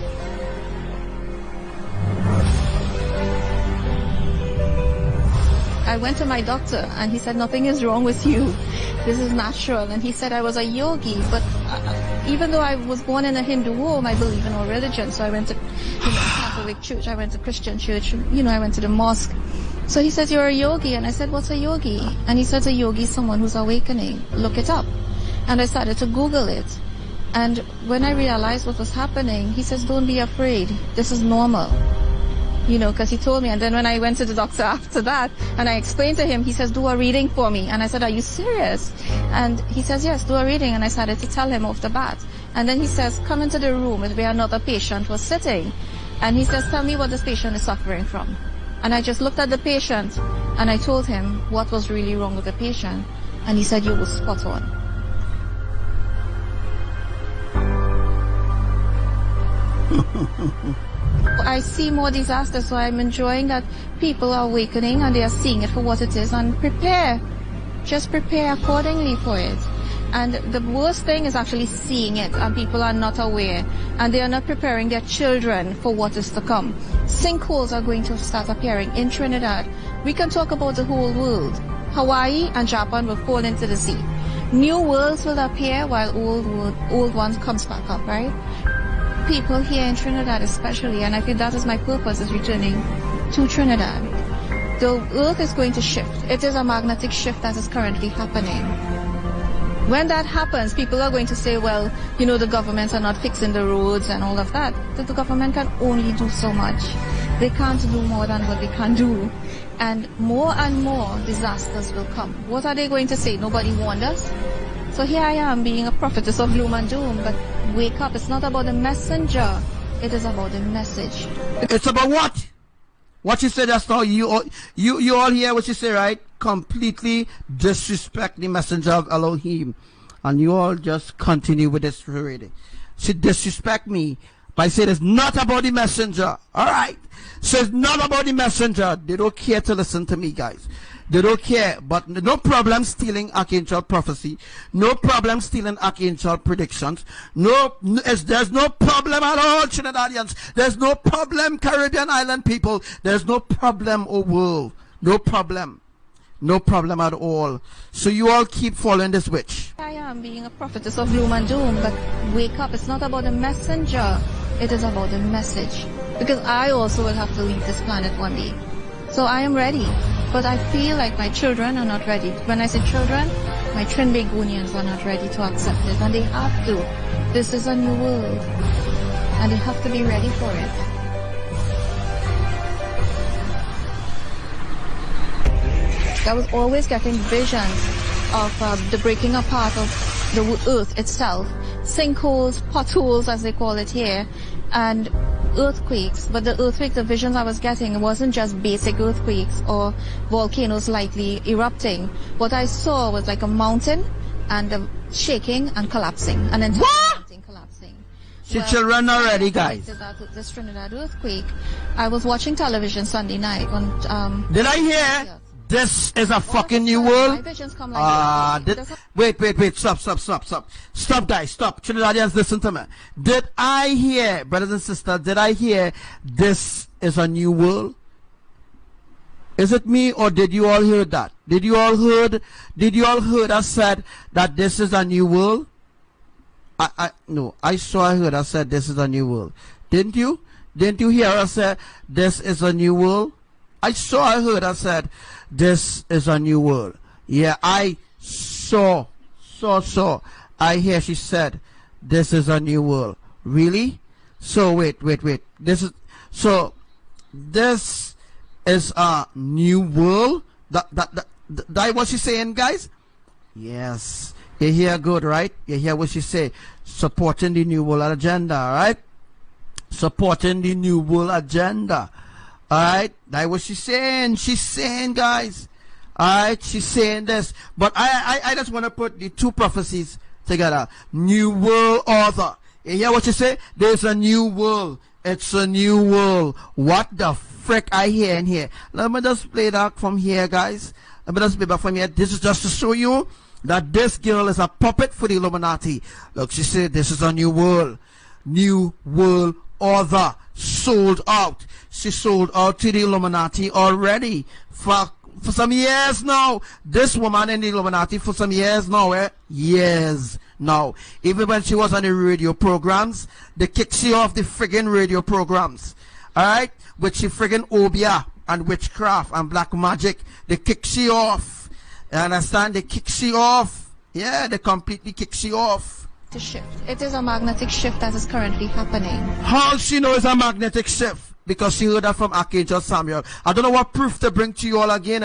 I went to my doctor, and he said, nothing is wrong with you. This is natural. And he said I was a yogi, but even though I was born in a Hindu home, I believe in all religions. So I went to Catholic church, I went to Christian church, I went to the mosque. So he says, you're a yogi. And I said, what's a yogi? And he says, a yogi is someone who's awakening. Look it up. And I started to Google it. And when I realized what was happening, he says, don't be afraid. This is normal. Because he told me. And then when I went to the doctor after that, and I explained to him, he says, do a reading for me. And I said, are you serious? And he says, yes, do a reading. And I started to tell him off the bat. And then he says, come into the room where another patient was sitting. And he says, tell me what this patient is suffering from. And I just looked at the patient, and I told him what was really wrong with the patient. And he said, you were spot on. I see more disasters, so I'm enjoying that people are awakening and they are seeing it for what it is, and prepare. Just prepare accordingly for it. And the worst thing is actually seeing it, and people are not aware, and they are not preparing their children for what is to come. Sinkholes are going to start appearing in Trinidad. We can talk about the whole world. Hawaii and Japan will fall into the sea. New worlds will appear while old ones comes back up, right? People here in Trinidad especially, and I think that is my purpose, is returning to Trinidad. The earth is going to shift. It is a magnetic shift that is currently happening. When that happens, people are going to say, well, the governments are not fixing the roads and all of that. But the government can only do so much. They can't do more than what they can do. And more disasters will come. What are they going to say? Nobody warned us? So here I am being a prophetess of gloom and doom, but wake up. It's not about the messenger. It is about the message. It's about what? What you said just now, you all hear what you say, right? Completely disrespect the messenger of Elohim. And you all just continue with this reading. She disrespect me by saying it's not about the messenger. Alright? So it's not about the messenger. They don't care to listen to me, guys. They don't care, but no problem stealing Archangel prophecy. No problem stealing Archangel predictions. There's no problem at all, Trinidadians. There's no problem, Caribbean island people. There's no problem, oh world. No problem. No problem at all. So you all keep following this witch. I am being a prophetess of gloom and doom, but wake up. It's not about the messenger. It is about the message. Because I also will have to leave this planet one day. So I am ready. But I feel like my children are not ready. When I say children, my twin Begonians are not ready to accept it. And they have to. This is a new world. And they have to be ready for it. I was always getting visions of the breaking apart of the earth itself. Sinkholes, potholes as they call it here, and earthquakes. But the earthquakes, the visions I was getting, wasn't just basic earthquakes or volcanoes lightly erupting. What I saw was like a mountain and shaking and collapsing. And then mountain collapsing. Your children are ready, guys. This Trinidad earthquake. I was watching television Sunday night on Did I hear? this is a fucking new My world. visions come like this. Wait, stop, guys, stop. Trinidadians, listen to me. Did I hear, brothers and sisters, did I hear this is a new world? Is it me, or did you all hear that? Did you all heard us said that this is a new world? No, I heard us said this is a new world. Didn't you? Didn't you hear us say this is a new world? I heard us said this is a new world. Yeah, I saw. I hear she said this is a new world. Really? So wait. This is a new world. That what she's saying, guys? Yes. You hear good, right? You hear what she say? Supporting the new world agenda, right? Supporting the new world agenda. Alright? That's what she's saying. She's saying, guys. Alright? She's saying this. But I just want to put the two prophecies together. New world order. You hear what she say? There's a new world. It's a new world. What the frick I hear in here? Let me just play that from here, guys. Let me just play back from here. This is just to show you that this girl is a puppet for the Illuminati. Look, she said this is a new world. New world order. Sold out. She sold out to the Illuminati already for some years now. This woman in the Illuminati for some years now, years now. Even when she was on the radio programs, they kicked she off the friggin' radio programs. Alright? With she friggin' obia and witchcraft and black magic. They kicked she off. You understand? They kicked she off. Yeah, they completely kicked she off. To shift. It is a magnetic shift that is currently happening. How she knows a magnetic shift? Because she heard that from Archangel Samuel. I don't know what proof to bring to you all again,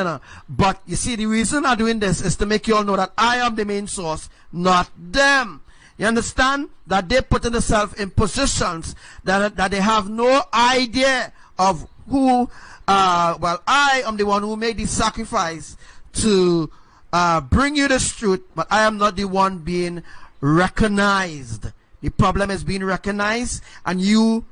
but you see, the reason I'm doing this is to make you all know that I am the main source, not them. You understand? That they put themselves in positions that they have no idea of who. Well, I am the one who made the sacrifice to bring you this truth, but I am not the one being recognized. The problem is being recognized and you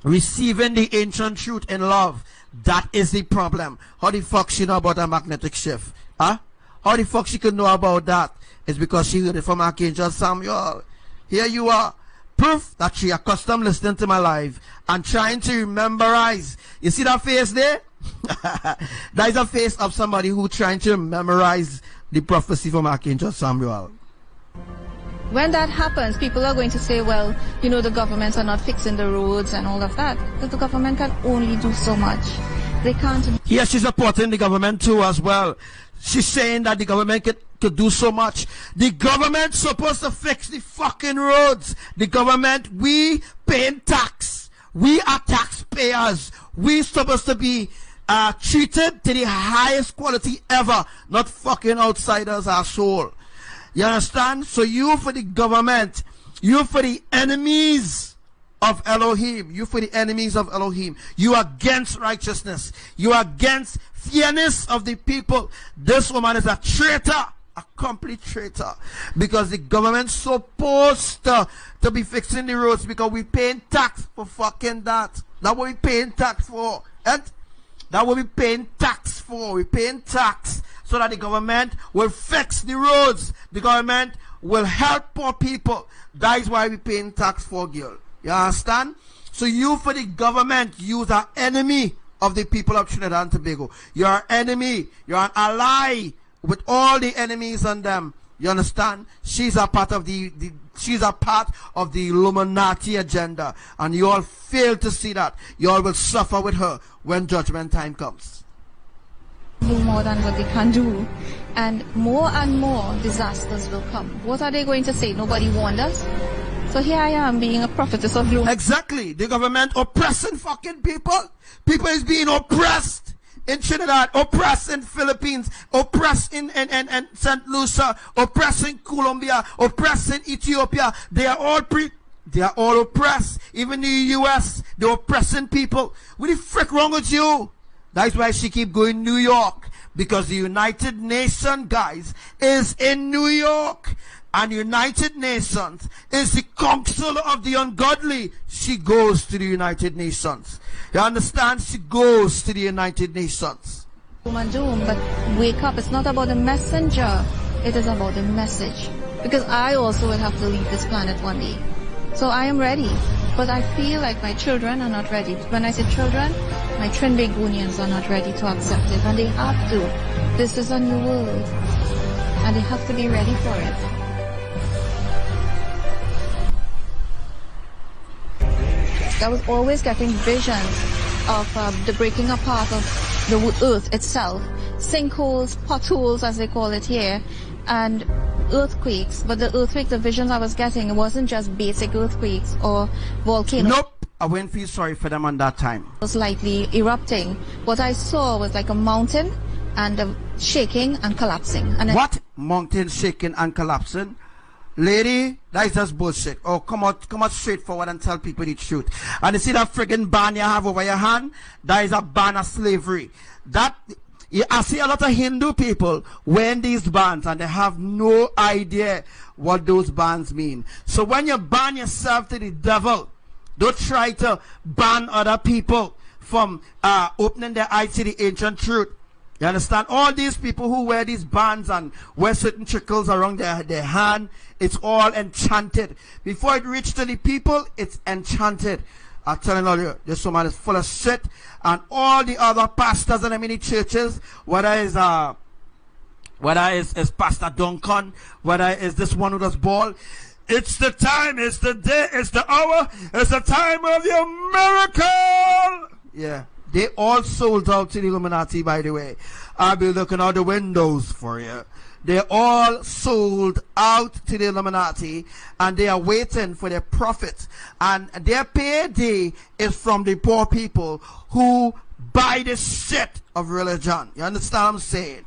receiving the ancient truth in love. That is the problem. How the fuck she know about a magnetic shift? Huh? How the fuck she could know about that? It's because she heard it from Archangel Samuel. Here you are. Proof that she accustomed listening to my life and trying to memorize. You see that face there? That is a face of somebody who trying to memorize the prophecy from Archangel Samuel. When that happens, people are going to say, well, you know, the governments are not fixing the roads and all of that. But the government can only do so much. They can't. Yes, she's supporting the government too as well. She's saying that the government could do so much. The government's supposed to fix the fucking roads. The government, we paying tax. We are taxpayers. We supposed to be treated to the highest quality ever. Not fucking outsiders, asshole. You understand? So you for the government, you for the enemies of Elohim, you for the enemies of Elohim, you against righteousness, you against fairness of the people. This woman is a traitor, a complete traitor, because the government's supposed to be fixing the roads because we paying tax for fucking that. That's what we paying tax for. And that's what we paying tax for. We paying tax so that the government will fix the roads. The government will help poor people. That is why we paying tax for, girl. You understand? So you for the government, you are enemy of the people of Trinidad and Tobago. You are enemy. You are an ally with all the enemies on them. You understand? She's a part of she's a part of the Illuminati agenda. And you all fail to see that. You all will suffer with her when judgment time comes. Do more than what they can do, and more disasters will come. What are they going to say? Nobody warned us. So here I am being a prophetess of gloom. Exactly. The government oppressing fucking people. People is being oppressed in Trinidad, oppressed in Philippines, oppressed in St. Lucia, oppressed in Colombia, oppressed in Ethiopia. They are all oppressed. Even the US, they're oppressing people. What the frick wrong with you? That's why she keep going New York, because the United Nations, guys, is in New York, and United Nations is the council of the ungodly. She goes to the United Nations. You understand? She goes to the United Nations. doom and doom, but wake up. It's not about the messenger, it is about the message. Because I also will have to leave this planet one day. So I am ready, but I feel like my children are not ready. When I say children, my twin Begonians are not ready to accept it, and they have to. This is a new world, and they have to be ready for it. I was always getting visions of the breaking apart of the earth itself, sinkholes, potholes as they call it here, and earthquakes. But the earthquake, the visions I was getting, it wasn't just basic earthquakes or volcanoes. Nope, I wouldn't feel sorry for them on that time. It was lightly erupting. What I saw was like a mountain and shaking and collapsing. And what? Mountain shaking and collapsing? Lady, that is just bullshit. Oh, come out straight forward and tell people the truth. And you see that friggin' ban you have over your hand? That is a ban of slavery. I see a lot of Hindu people wearing these bands and they have no idea what those bands mean. So when you ban yourself to the devil, don't try to ban other people from opening their eyes to the ancient truth. You understand? All these people who wear these bands and wear certain trickles around their hand, it's all enchanted. Before it reaches to the people, it's enchanted. I'm telling you, this woman is full of shit. And all the other pastors in the many churches, whether it's Pastor Duncan, whether it's this one who does ball, it's the time, it's the day, it's the hour, it's the time of your miracle. Yeah. They all sold out to the Illuminati, by the way. I'll be looking out the windows for you. They all sold out to the Illuminati, and they are waiting for their profits. And their payday is from the poor people who buy the shit of religion. You understand what I'm saying?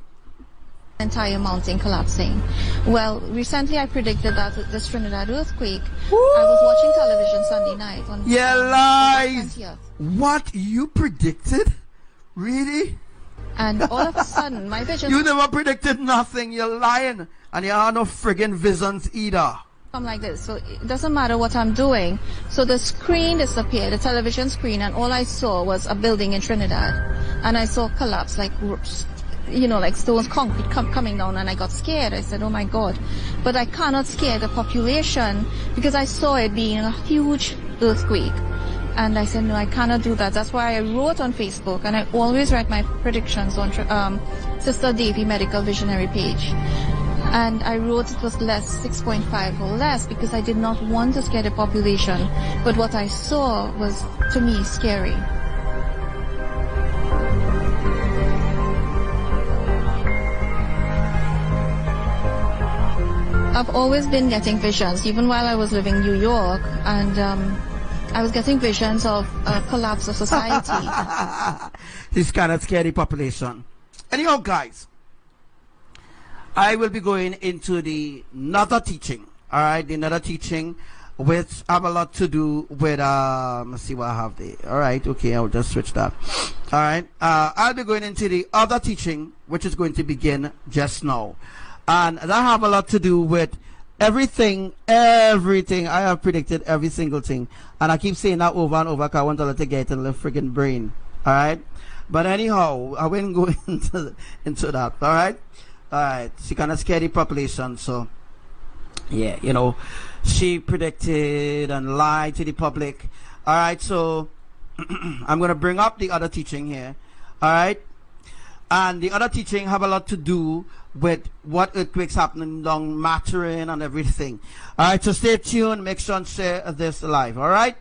Entire mountain collapsing. Well, recently I predicted that this Trinidad earthquake. Woo! I was watching television Sunday night on lies. 20th. What you predicted? Really? And all of a sudden, my vision. You never predicted nothing. You're lying, and you have no friggin' visions either. I'm like this, so it doesn't matter what I'm doing. So the screen disappeared, the television screen, and all I saw was a building in Trinidad, and I saw collapse, like, you know, like stones, concrete coming down, and I got scared. I said, oh my God. But I cannot scare the population because I saw it being a huge earthquake. And I said, no, I cannot do that. That's why I wrote on Facebook, and I always write my predictions on Sister Davy Medical Visionary page. And I wrote it was less, 6.5 or less, because I did not want to scare the population. But what I saw was, to me, scary. I've always been getting visions, even while I was living in New York, and I was getting visions of collapse of society. This kind of scary population. Anyhow, guys, I will be going into the another teaching. All right, the another teaching, which have a lot to do with let's see what I have there. All right, okay, I'll just switch that. All right, I'll be going into the other teaching, which is going to begin just now, and that have a lot to do with everything I have predicted, every single thing, and I keep saying that over and over because I want to let it get in the freaking brain. All right, but anyhow, I won't go into that. All right. She kind of scared the population, so yeah, you know, she predicted and lied to the public. All right, so I'm going to bring up the other teaching here. All right, and the other teaching have a lot to do with what earthquakes happening down Maturin and everything. All right, so stay tuned. Make sure and share this live. All right.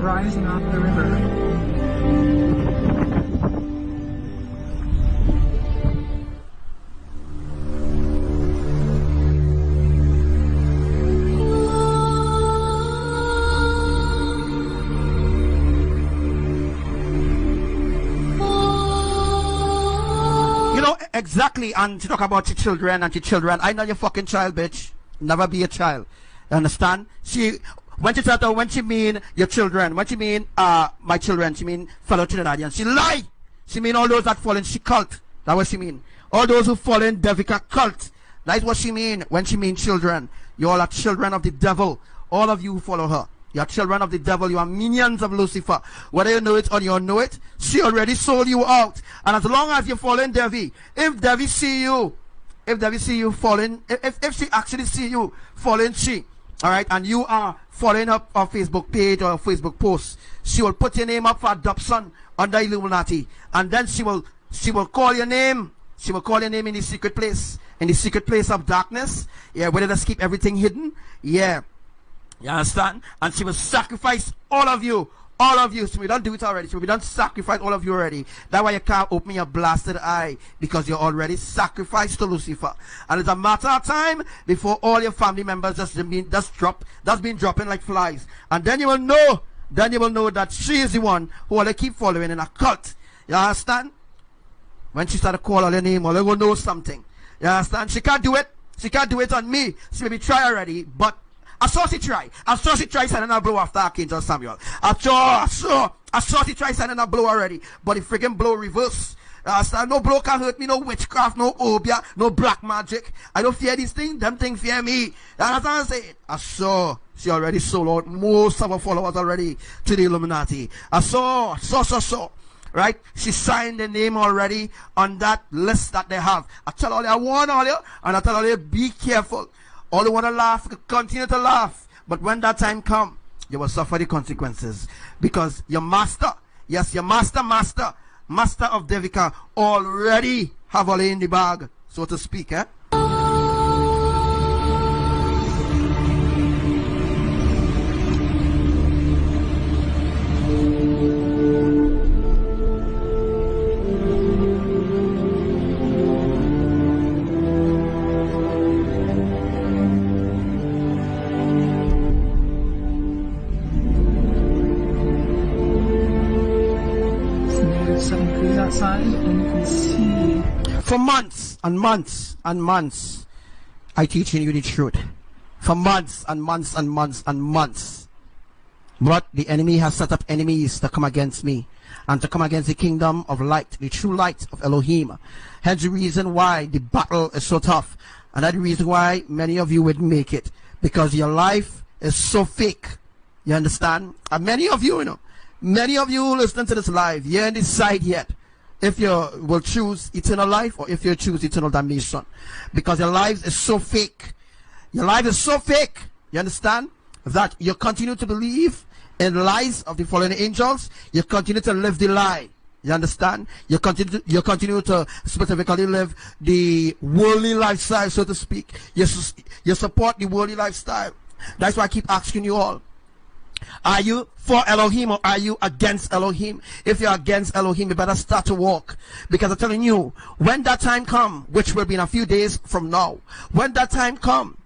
rising off the river. Exactly, and to talk about your children and your children. I know your fucking child, bitch. Never be a child. You understand? When she mean your children, when she mean my children, she mean fellow Trinidadians. She lie. She mean all those that fall in she cult. That's what she mean. All those who fall in Devika cult. That's what she mean when she mean children. You all are children of the devil. All of you who follow her. You are children of the devil. You are minions of Lucifer. Whether you know it or you don't know it, she already sold you out. And as long as you fall in Devi, if Devi see you falling, if she actually see you falling, all right, and you are following up her Facebook page or Facebook post, she will put your name up for adoption under Illuminati, and then she will call your name. She will call your name in the secret place of darkness. Yeah, where they just keep everything hidden. Yeah. You understand? And she will sacrifice all of you. All of you. So we don't do it already. So we don't sacrifice all of you already. That's why you can't open your blasted eye. Because you're already sacrificed to Lucifer. And it's a matter of time before all your family members that's been dropping like flies. And then you will know. Then you will know that she is the one who will keep following in a cult. You understand? When she started calling her name, all they will know something. You understand? She can't do it. She can't do it on me. She maybe try already, but I saw she try sending a blow after Archangel Samuel. I saw she try sending a blow already. But the friggin' blow reverse. No blow can hurt me, no witchcraft, no obia, no black magic. I don't fear these things, them things fear me. That's what I'm saying. I saw she already sold out most of her followers already to the Illuminati. I saw. Right? She signed the name already on that list that they have. I tell all you, I warn all you, and I tell all you, be careful. All who want to laugh, continue to laugh. But when that time comes, you will suffer the consequences. Because your master, yes, your master of Devika already have all in the bag, so to speak, eh? Outside, and you can see for months and months and months I teaching you the truth. For months and months and months and months. But the enemy has set up enemies to come against me and to come against the kingdom of light, the true light of Elohim. Hence the reason why the battle is so tough. And that's the reason why many of you wouldn't make it. Because your life is so fake. You understand? And many of you, many of you listening to this live, you ain't decide yet if you will choose eternal life or if you choose eternal damnation. Because your life is so fake. Your life is so fake. You understand? That you continue to believe in lies of the fallen angels. You continue to live the lie. You understand? You continue to specifically live the worldly lifestyle, so to speak. You support the worldly lifestyle. That's why I keep asking you all. Are you for Elohim or are you against Elohim? If you're against Elohim, you better start to walk. Because I'm telling you, when that time comes, which will be in a few days from now, when that time comes,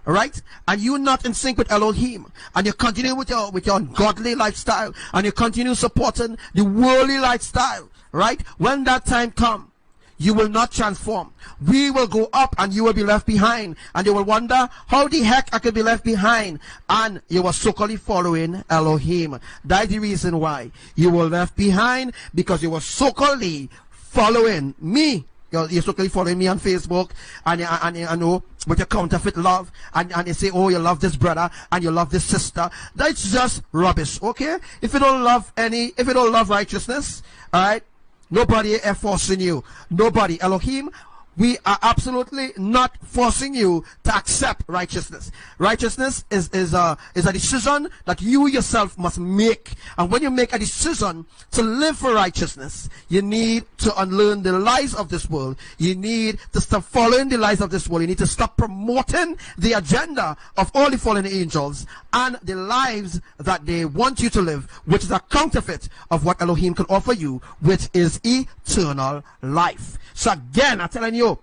alright, and you're not in sync with Elohim, and you continue with your ungodly lifestyle, and you continue supporting the worldly lifestyle, right? When that time comes, you will not transform. We will go up and you will be left behind. And you will wonder, how the heck I could be left behind? And you were so-called following Elohim. That's the reason why you were left behind, because you were so-called following me. You're so-called following me on Facebook, and you know, with your counterfeit love, and you say, oh, you love this brother and you love this sister. That's just rubbish, okay? If you don't love righteousness, alright, nobody is forcing you. Nobody. Elohim We are absolutely not forcing you to accept righteousness. Righteousness is a decision that you yourself must make. And when you make a decision to live for righteousness, you need to unlearn the lies of this world. You need to stop following the lies of this world. You need to stop promoting the agenda of all the fallen angels and the lives that they want you to live, which is a counterfeit of what Elohim can offer you, which is eternal life. So again, I'm telling you,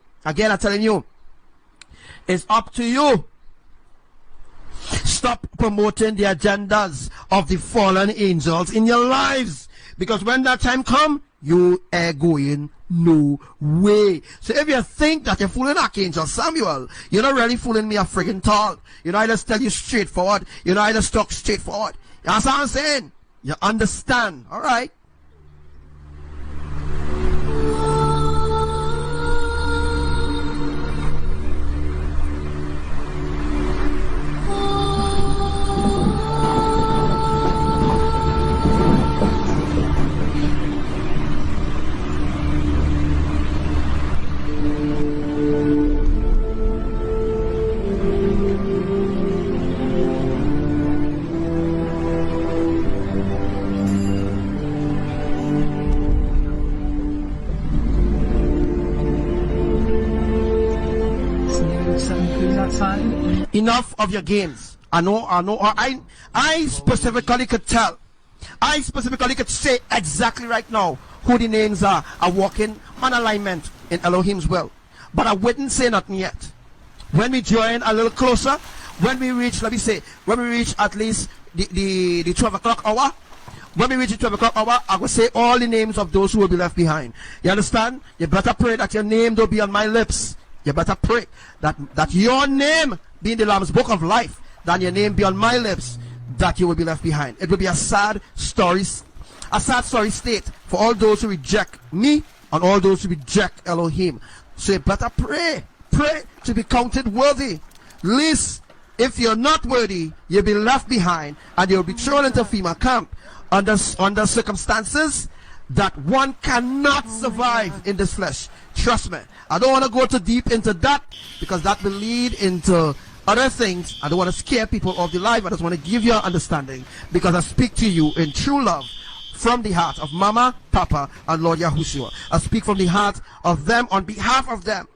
it's up to you. Stop promoting the agendas of the fallen angels in your lives, because when that time comes, you are going no way. So if you think that you're fooling Archangel Samuel, you're not really fooling me a friggin' tall. You know, I just tell you straightforward. You know, I just talk straightforward. That's what I'm saying. You understand? All right. Enough of your games. I specifically could tell. I specifically could say exactly right now who the names are walking on alignment in Elohim's will. But I wouldn't say nothing yet. When we join a little closer, when we reach, let me say, when we reach at least the 12 o'clock hour, when we reach the 12 o'clock hour, I will say all the names of those who will be left behind. You understand? You better pray that your name don't be on my lips. You better pray that your name be in the Lamb's book of life, that your name be on my lips, that you will be left behind. It will be a sad story state for all those who reject me and all those who reject Elohim. So you better pray to be counted worthy. Least if you're not worthy, you'll be left behind and you'll be thrown into FEMA camp under circumstances that one cannot survive in this flesh. Trust me. I don't want to go too deep into that, because that will lead into other things. I don't want to scare people of the life. I just want to give you an understanding, because I speak to you in true love from the heart of Mama, Papa, and Lord Yahushua. I speak from the heart of them on behalf of them.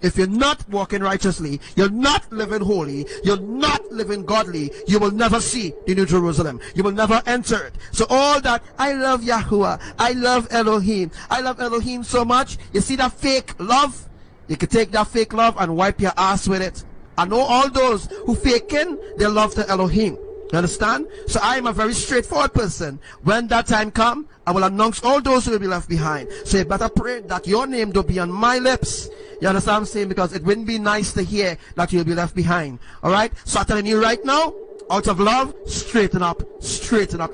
If you're not walking righteously, you're not living holy, you're not living godly, you will never see the New Jerusalem. You will never enter it. So all that, I love Yahuwah, I love Elohim, I love Elohim so much. You see that fake love? You can take that fake love and wipe your ass with it. I know all those who faking their love to Elohim. You understand? So I am a very straightforward person. When that time comes, I will announce all those who will be left behind. So you better pray that your name don't be on my lips. You understand what I'm saying? Because it wouldn't be nice to hear that you'll be left behind. Alright? So I'm telling you right now, out of love, straighten up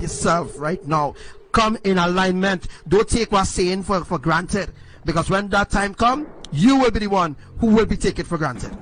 yourself right now. Come in alignment. Don't take what's saying for granted. Because when that time comes, you will be the one who will be taken for granted.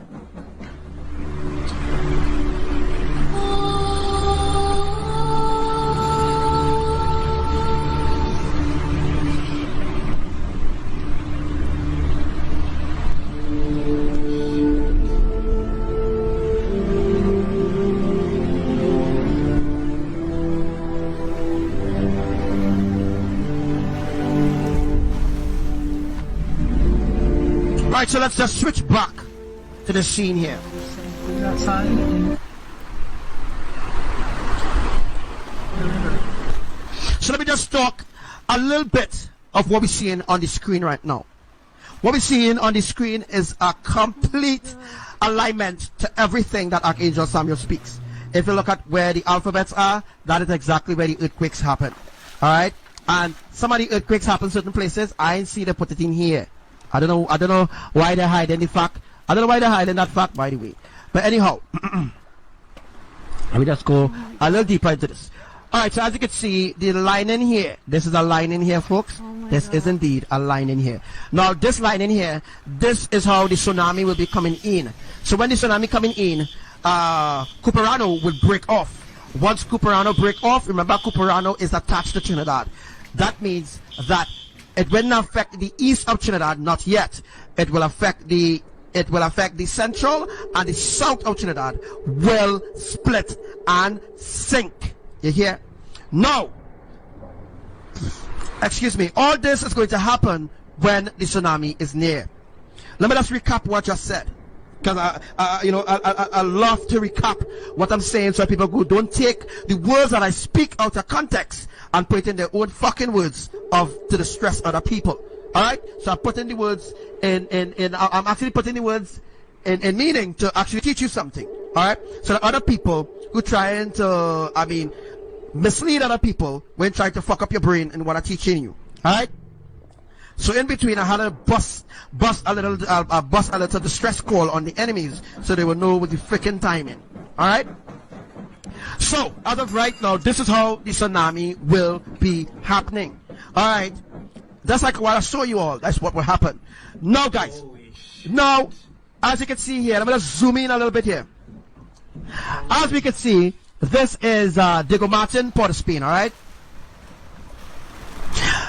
Alright, so let's just switch back to the scene here. So let me just talk a little bit of what we're seeing on the screen right now. What we're seeing on the screen is a complete alignment to everything that Archangel Samuel speaks. If you look at where the alphabets are, that is exactly where the earthquakes happen. Alright? And some of the earthquakes happen in certain places. I ain't see they put it in here. I don't know why they're hiding the fact. I don't know why they're hiding that fact, by the way. But anyhow, let me just go a little deeper into this. Alright, so as you can see, the line in here, this is a line in here, folks. This is indeed a line in here. Now, this line in here, this is how the tsunami will be coming in. So when the tsunami coming in, Cuperano will break off. Once Cuperano break off, remember Cuperano is attached to Trinidad. That means that it will not affect the east of Trinidad, not yet. it will affect the central and the south of Trinidad will split and sink. You hear? Now, excuse me, all this is going to happen when the tsunami is near. Let me just recap what I just said, because I love to recap what I'm saying so people go, don't take the words that I speak out of context and put it in their own fucking words to distress other people. Alright? So I'm putting the words I'm actually putting the words in meaning to actually teach you something. Alright? So that other people who trying to, mislead other people when trying to fuck up your brain in what I'm teaching you. Alright? So in between, I had to bust a little distress call on the enemies so they will know with the freaking timing. Alright? So, as of right now, this is how the tsunami will be happening. Alright? That's like what I show you all. That's what will happen. Now, guys. Now, as you can see here, I'm going to zoom in a little bit here. As we can see, this is Diego Martin, Port of Spain, alright?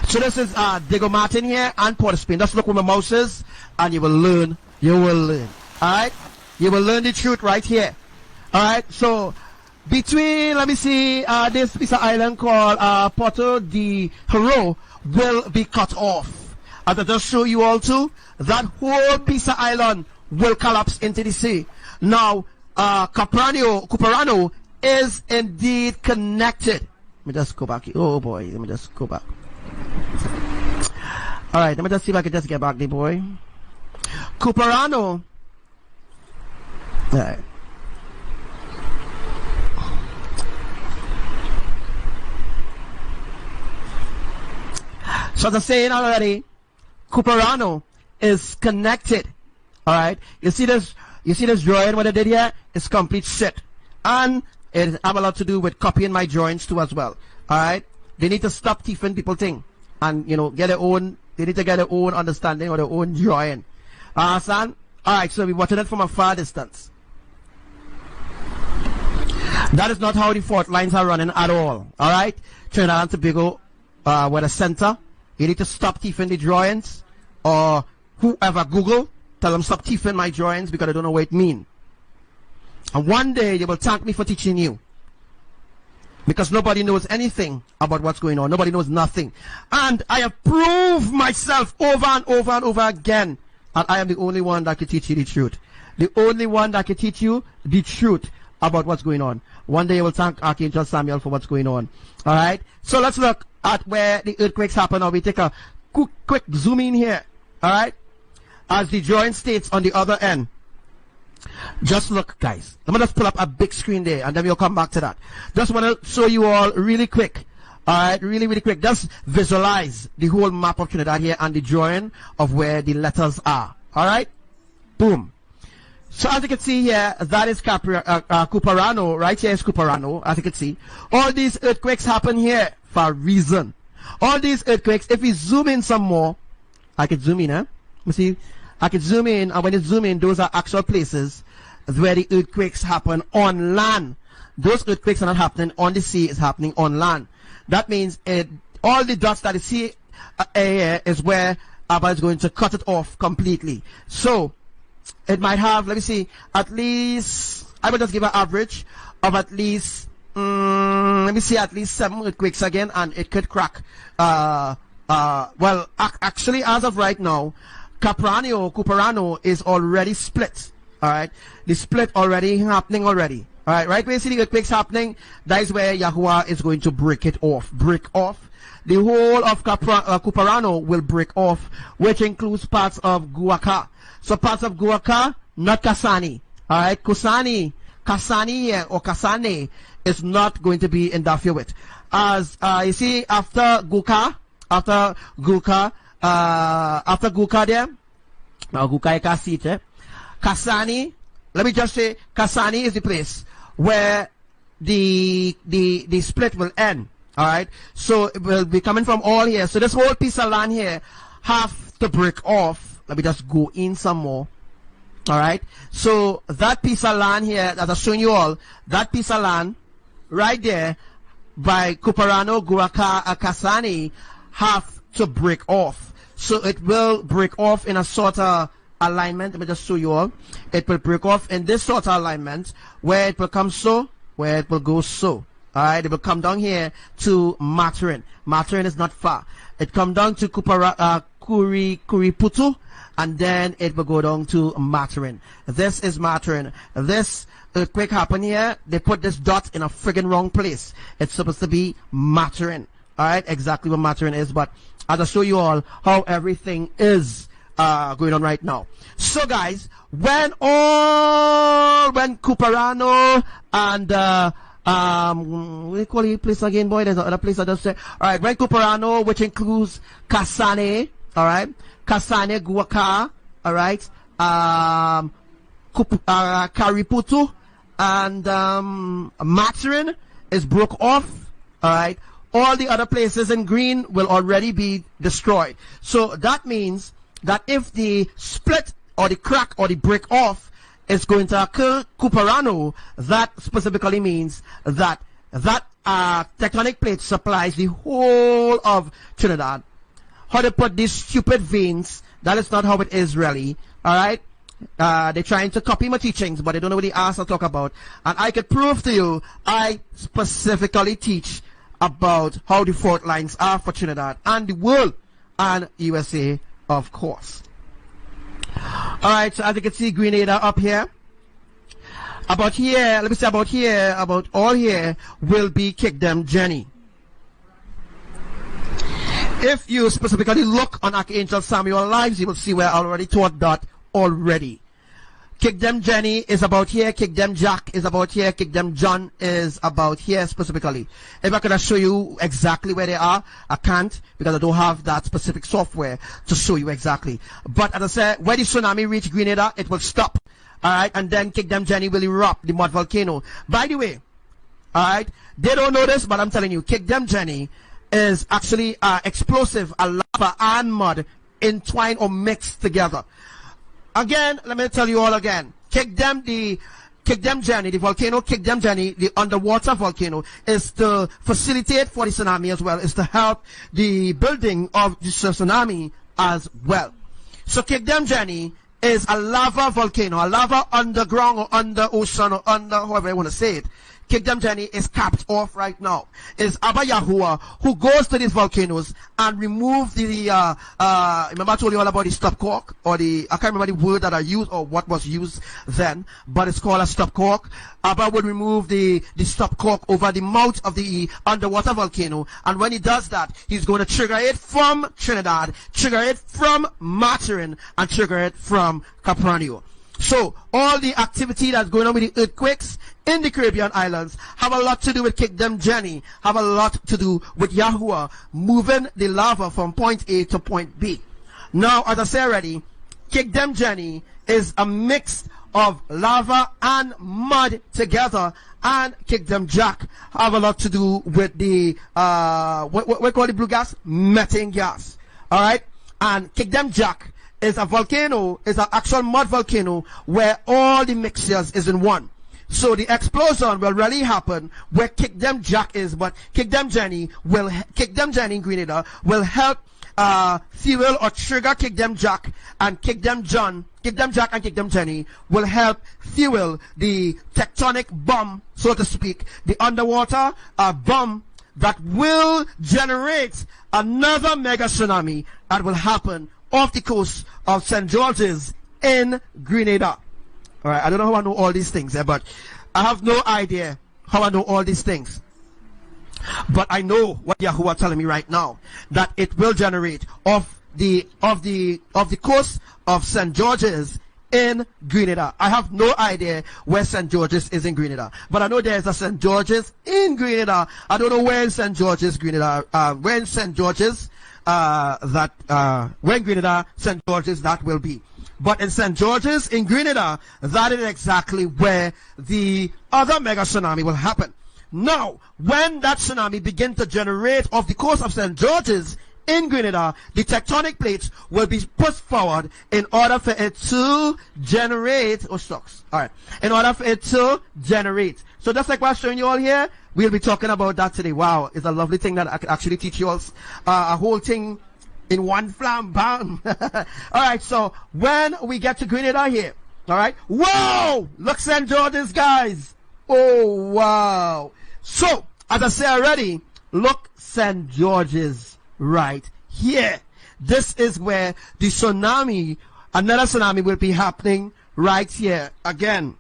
So this is Diego Martin here and Port of Spain. Just look where my mouse is and you will learn. You will learn. Alright? You will learn the truth right here. Alright? So, between, let me see, this piece of island called Porto de Haro will be cut off. As I just show you all too, that whole piece of island will collapse into the sea. Now, Cuperano is indeed connected. Let me just go back. Oh boy, let me just go back. Alright, let me just see if I can just get back there, boy. Cuperano. Alright. So as I'm saying already, Cuperano is connected. Alright? You see this drawing what I did here? It's complete shit. And it have a lot to do with copying my drawings too as well. Alright? They need to stop thieving people thing. And get their own, they need to get their own understanding or their own drawing. Understand? Alright, so we're watching it from a far distance. That is not how the fault lines are running at all. Alright? Trinidad and Tobago with a center. You need to stop thieving the drawings, or whoever Google, tell them stop thieving my drawings because I don't know what it means. And one day they will thank me for teaching you, because nobody knows anything about what's going on. Nobody knows nothing. And I have proved myself over and over and over again that I am the only one that can teach you the truth. The only one that can teach you the truth about what's going on. One day I will thank Archangel Samuel for what's going on. Alright? So let's look at where the earthquakes happen. Now we take a quick zoom in here. Alright? As the drawing states on the other end. Just look, guys. Let me just pull up a big screen there and then we'll come back to that. Just want to show you all really quick. Alright, really quick. Just visualize the whole map of Trinidad here and the drawing of where the letters are. Alright? Boom. So as you can see here, that is Cuperano. Right here is Cuperano, as you can see. All these earthquakes happen here for a reason. All these earthquakes, if we zoom in some more, I can zoom in, You see, I can zoom in, and when you zoom in, those are actual places where the earthquakes happen on land. Those earthquakes are not happening on the sea, it's happening on land. That means all the dots that you see here is where ABBA is going to cut it off completely. So, it might have, let me see, at least, I will just give an average of at least, let me see, at least 7 earthquakes again, and it could crack. Well, actually, as of right now, Cuperano is already split. Alright? The split already happening already. Alright? Right where you see the earthquakes happening, that is where YAHUWAH is going to break it off. Break off. The whole of Cuperano will break off, which includes parts of Guaca. So parts of Guaca, not Kasani. Alright? Kasani or Kasane is not going to be interfered with. As you see, after Guaca there, now Guaca you can see it, Kasani, let me just say, Kasani is the place where the split will end. Alright, so it will be coming from all here. So this whole piece of land here have to break off. Let me just go in some more. Alright, so that piece of land here that I'm showing you all, that piece of land right there by Cuperano, Guaca, Kasani have to break off. So it will break off in a sort of alignment. Let me just show you all. It will break off in this sort of alignment where it will come so, where it will go so. Alright, it will come down here to Maturin. Maturin is not far. It come down to Kuriputu, and then it will go down to Maturin. This is Maturin. This earthquake happened here. They put this dot in a friggin' wrong place. It's supposed to be Maturin. Alright, exactly what Maturin is, but I'll just show you all how everything is going on right now. So guys, when Kuparano and what do you call the place again, boy? There's another place I just said. Alright, when Kuparano, which includes Kasane, alright, Kasane Guaka, alright, Kariputu, and Maturin is broke off, alright. All the other places in green will already be destroyed. So that means that if the split or the crack or the break off is going to occur Kuparano, that specifically means that tectonic plate supplies the whole of Trinidad. How they put these stupid veins, that is not how it is really. Alright? They're trying to copy my teachings, but they don't know what the ass I talk about. And I could prove to you, I specifically teach about how the fault lines are for Trinidad and the world and USA, of course. Alright, so as you can see, Grenada up here. About here, let me say about here, about all here will be Kingdom Jenny. If you specifically look on Archangel Samuel lives, you will see where I already taught that already. Kingdom Jenny is about here, Kingdom Jack is about here, Kingdom John is about here specifically. If I could show you exactly where they are, I can't because I don't have that specific software to show you exactly. But as I said, when the tsunami reach Grenada, it will stop. Alright, and then Kingdom Jenny will erupt, the mud volcano. By the way, alright, they don't know this, but I'm telling you, Kingdom Jenny is actually explosive, a lava and mud entwined or mixed together. Again, let me tell you all again. Kingdom Jenny, the volcano Kingdom Jenny, the underwater volcano, is to facilitate for the tsunami as well, is to help the building of the tsunami as well. So Kingdom Jenny is a lava volcano, a lava underground or under ocean or under, however you want to say it. Kingdom Jenny is capped off right now. It's ABBA YAHUWAH who goes to these volcanoes and remove the, remember I told you all about the stop cork, or the, I can't remember the word that I used or what was used then, but it's called a stop cork. ABBA would remove the stop cork over the mouth of the underwater volcano, and when he does that, he's going to trigger it from Trinidad, trigger it from Maturin, and trigger it from Capranio. So, all the activity that's going on with the earthquakes in the Caribbean islands have a lot to do with Kingdom Jenny, have a lot to do with YAHUWAH moving the lava from point A to point B. Now, as I said already, Kingdom Jenny is a mix of lava and mud together, and Kingdom Jack have a lot to do with the, what we call the blue gas? Methane gas. Alright? And Kingdom Jack is a volcano, is an actual mud volcano where all the mixtures is in one. So the explosion will really happen where Kingdom Jack is, but Kingdom Jenny in Grenada will help fuel or trigger Kingdom Jack, and Kingdom Jack and Kingdom Jenny will help fuel the tectonic bomb, so to speak, the underwater bomb that will generate another mega tsunami that will happen off the coast of St. George's in Grenada. Alright, I don't know how I know all these things, but I have no idea how I know all these things. But I know what YAHUWAH telling me right now, that it will generate off the coast of St. George's in Grenada. I have no idea where St. George's is in Grenada, but I know there's a St. George's in Grenada. I don't know where in St. George's, Grenada, where in St. George's, when Grenada, St. George's, that will be. But in St. George's in Grenada, that is exactly where the other mega tsunami will happen. Now, when that tsunami begins to generate off the coast of St. George's in Grenada, the tectonic plates will be pushed forward in order for it to generate, in order for it to generate. So just like what I'm showing you all here, we'll be talking about that today. Wow, it's a lovely thing that I could actually teach you all a whole thing in one flam, bam. All right, so when we get to Grenada here, all right, whoa, look St. George's, guys. Oh, wow. So, as I said already, look St. George's right here. This is where the tsunami, another tsunami will be happening right here. Again,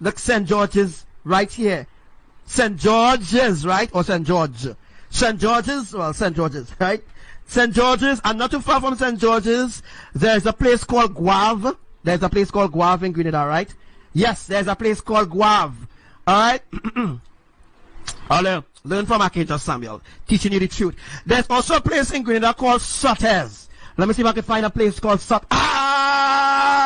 look St. George's right here. St. George's, right? Or St. George? St. George's, well, St. George's, right? St. George's, and not too far from St. George's, there's a place called Guave. There's a place called Guave in Grenada, right? Yes, there's a place called Guave. Alright? Learn from Archangel Samuel, teaching you the truth. There's also a place in Grenada called Sotes. Let me see if I can find a place called Sotes. Ah!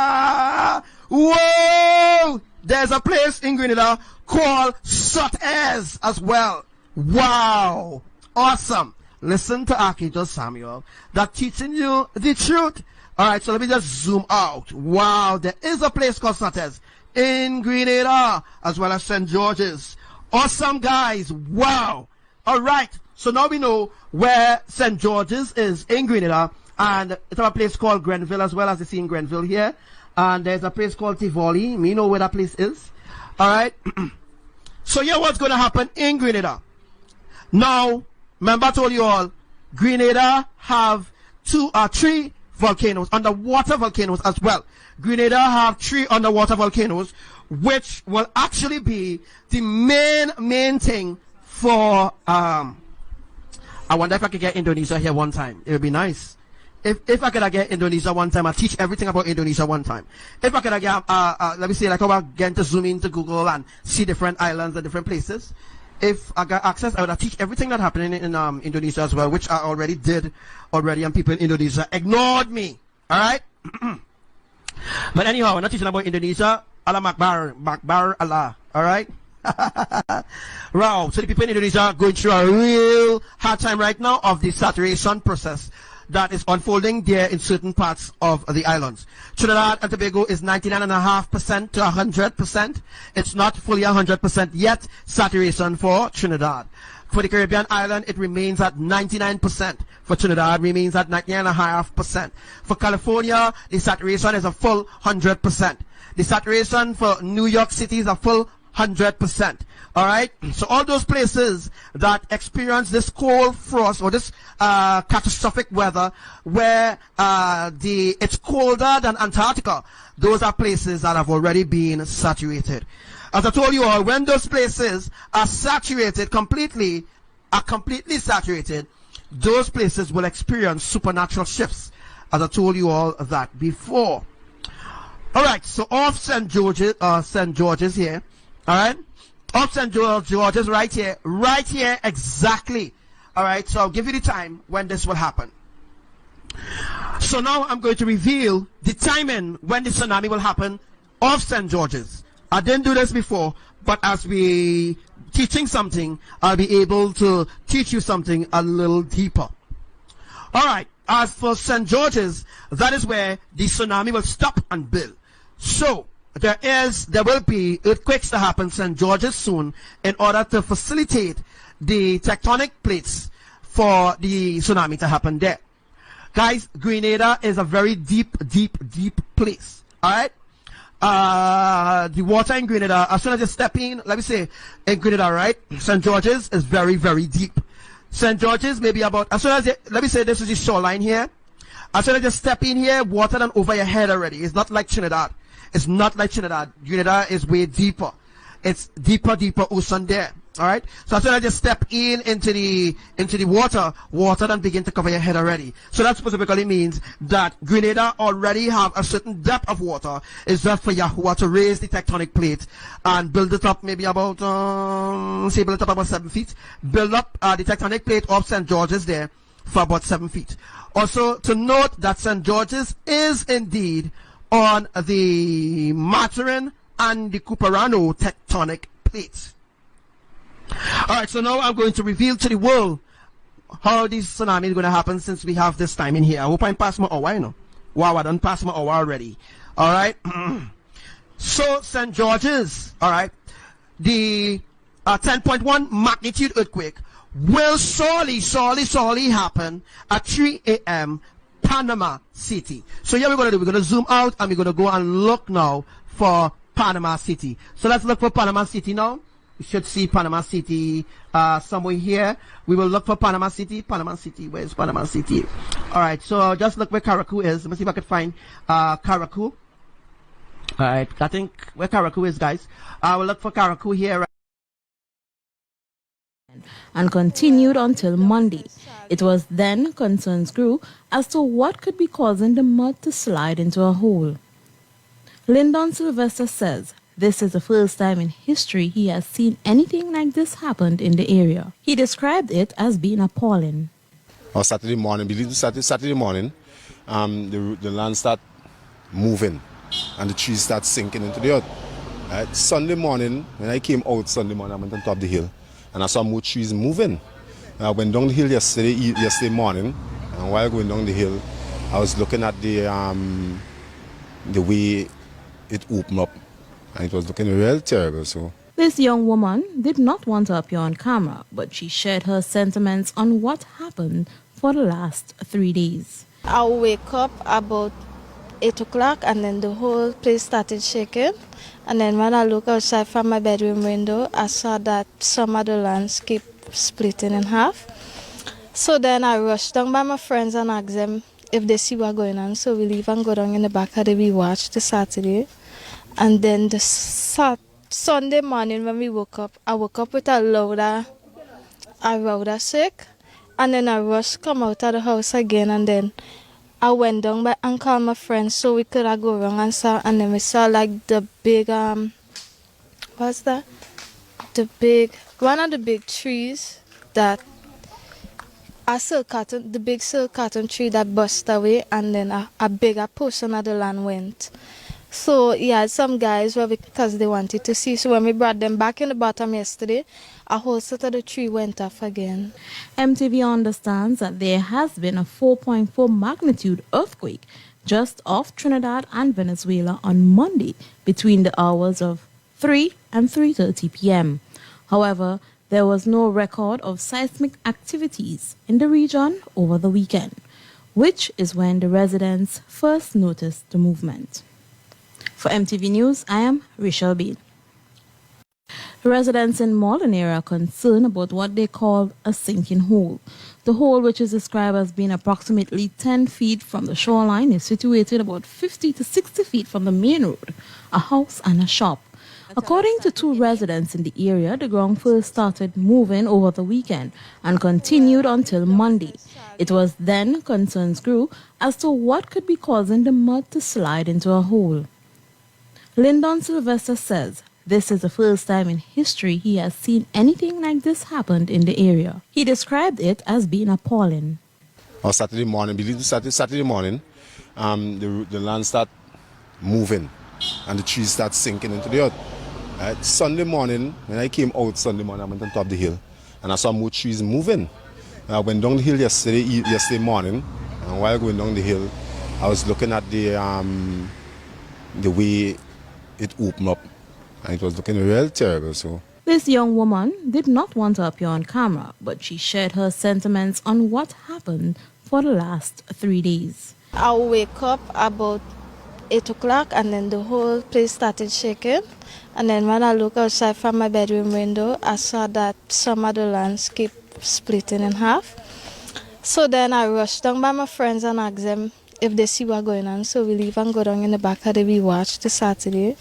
Whoa! There's a place in Grenada called Sotes as well. Wow! Awesome. Listen to Archangel Samuel, that's teaching you the truth. Alright, so let me just zoom out. Wow, there is a place called Sotes in Grenada, as well as St. George's. Awesome, guys. Wow. Alright, so now we know where St. George's is in Grenada, and it's a place called Grenville as well, as you see in Grenville here. And there's a place called Tivoli. Me know where that place is. Alright. So here what's going to happen in Grenada. Now, remember I told you all, Grenada have three volcanoes, underwater volcanoes as well. Grenada have 3 underwater volcanoes, which will actually be the main thing for, I wonder if I could get Indonesia here one time. It would be nice. If I could get Indonesia one time, I'll teach everything about Indonesia one time. If I could get, let me see, like about getting to zoom into Google and see different islands and different places. If I got access, I would teach everything that happened in Indonesia as well, which I already did and people in Indonesia ignored me. Alright? But anyhow, we're not teaching about Indonesia. Allah Makbar Allah. Alright? Wow. So the people in Indonesia are going through a real hard time right now of the saturation process that is unfolding there in certain parts of the islands. Trinidad and Tobago is 99.5% to 100%. It's not fully 100% yet saturation for Trinidad. For the Caribbean island, it remains at 99%. For Trinidad, remains at 99.5%. For California, the saturation is a full 100%. The saturation for New York City is a full 100%. Alright? So all those places that experience this cold frost or this catastrophic weather where it's colder than Antarctica, those are places that have already been saturated. As I told you all, when those places are saturated completely saturated, those places will experience supernatural shifts. As I told you all that before. Alright, so off St. George's here. Alright? Off St. George's right here exactly. Alright, so I'll give you the time when this will happen. So now I'm going to reveal the timing when the tsunami will happen off St. George's. I didn't do this before, but as we teaching something, I'll be able to teach you something a little deeper. Alright, as for St. George's, that is where the tsunami will stop and build. So, there will be earthquakes to happen St. George's soon in order to facilitate the tectonic plates for the tsunami to happen there. Guys, Grenada is a very deep place. Alright? The water in Grenada, as soon as you step in, let me say, in Grenada, right? St. George's is very deep. St. George's maybe about, as soon as let me say this is the shoreline here. As soon as you step in here, water done over your head already. It's not like Trinidad. It's not like Trinidad. Grenada is way deeper. It's deeper ocean there. Alright? So as soon as you step into the water then begin to cover your head already. So that specifically means that Grenada already have a certain depth of water. It's just for YAHUWAH to raise the tectonic plate and build it up maybe about, build it up about 7 feet. Build up the tectonic plate of St. George's there for about 7 feet. Also to note that St. George's is indeed on the Maturin and the Cuperano tectonic plates. Alright, so now I'm going to reveal to the world how this tsunami is going to happen since we have this time in here. I hope I'm past my hour, you know. Wow, I done past my hour already. Alright. So, St. George's, alright, the 10.1 magnitude earthquake will surely happen at 3 a.m. Panama City. So here we're going to do, we're going to zoom out and we're going to go and look now for Panama City. So let's look for Panama City now. You should see Panama City somewhere here. We will look for Panama City. Panama City, where's Panama City? Alright, so just look where Caracu is. Let me see if I can find Caracu. Alright, I think where Caracu is, guys. We'll look for Caracu here. And continued until Monday. It was then concerns grew as to what could be causing the mud to slide into a hole. Lyndon Sylvester says this is the first time in history he has seen anything like this happen in the area. He described it as being appalling. On Saturday morning, Saturday morning, the land started moving and the trees started sinking into the earth. Right? Sunday morning, when I came out Sunday morning, I went on top of the hill and I saw more trees moving. I went down the hill yesterday morning, and while going down the hill, I was looking at the way it opened up, and it was looking real terrible. So this young woman did not want to appear on camera, but she shared her sentiments on what happened for the last 3 days. I wake up about 8 o'clock and then the whole place started shaking. And then when I look outside from my bedroom window, I saw that some of the landscape splitting in half. So then I rushed down by my friends and asked them if they see what's going on. So we leave and go down in the back of the YAHUWAH the Saturday. And then the Sunday morning when we woke up, I woke up with a louder sick. And then I rushed come out of the house again, and then I went down by and called my friends so we could go around and saw, and then we saw like the big what's that? One of the big trees that the big silk cotton tree that bust away, and then a bigger portion of the land went. So yeah, some guys were because they wanted to see. So when we brought them back in the bottom yesterday, a whole set of the tree went off again. MTV understands that there has been a 4.4 magnitude earthquake just off Trinidad and Venezuela on Monday between the hours of 3 and 3:30 p.m. However, there was no record of seismic activities in the region over the weekend, which is when the residents first noticed the movement. For MTV News, I am Rachel Bean. Residents in Malden area are concerned about what they call a sinking hole. The hole, which is described as being approximately 10 feet from the shoreline, is situated about 50 to 60 feet from the main road, a house and a shop. According to two residents in the area, the ground first started moving over the weekend and continued until Monday. It was then concerns grew as to what could be causing the mud to slide into a hole. Lyndon Sylvester says this is the first time in history he has seen anything like this happen in the area. He described it as being appalling. On Saturday morning, Saturday morning, the land started moving and the trees started sinking into the earth. Right? Sunday morning, when I came out Sunday morning, I went on top of the hill and I saw more trees moving. I went down the hill yesterday morning, and while going down the hill, I was looking at the way it opened up, and it was looking real terrible. So this young woman did not want to appear on camera, but she shared her sentiments on what happened for the last 3 days. I wake up about 8 o'clock and then the whole place started shaking. And then when I look outside from my bedroom window, I saw that some of the landscape splitting in half. So then I rushed down by my friends and asked them if they see what's going on. So we leave and go down in the back of the YAHUWAH the Saturday.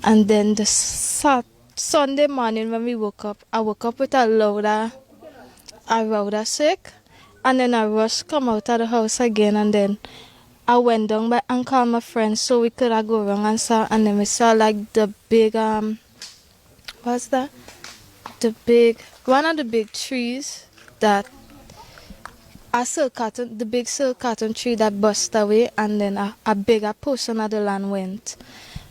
And then the Sunday morning when we woke up, I woke up with a louder sick. And then I rushed come out of the house again, and then I went down by and called my friends so we could go around and saw, and then we saw like the big what's that? One of the big trees that the big silk cotton tree that bust away, and then a bigger portion of the land went.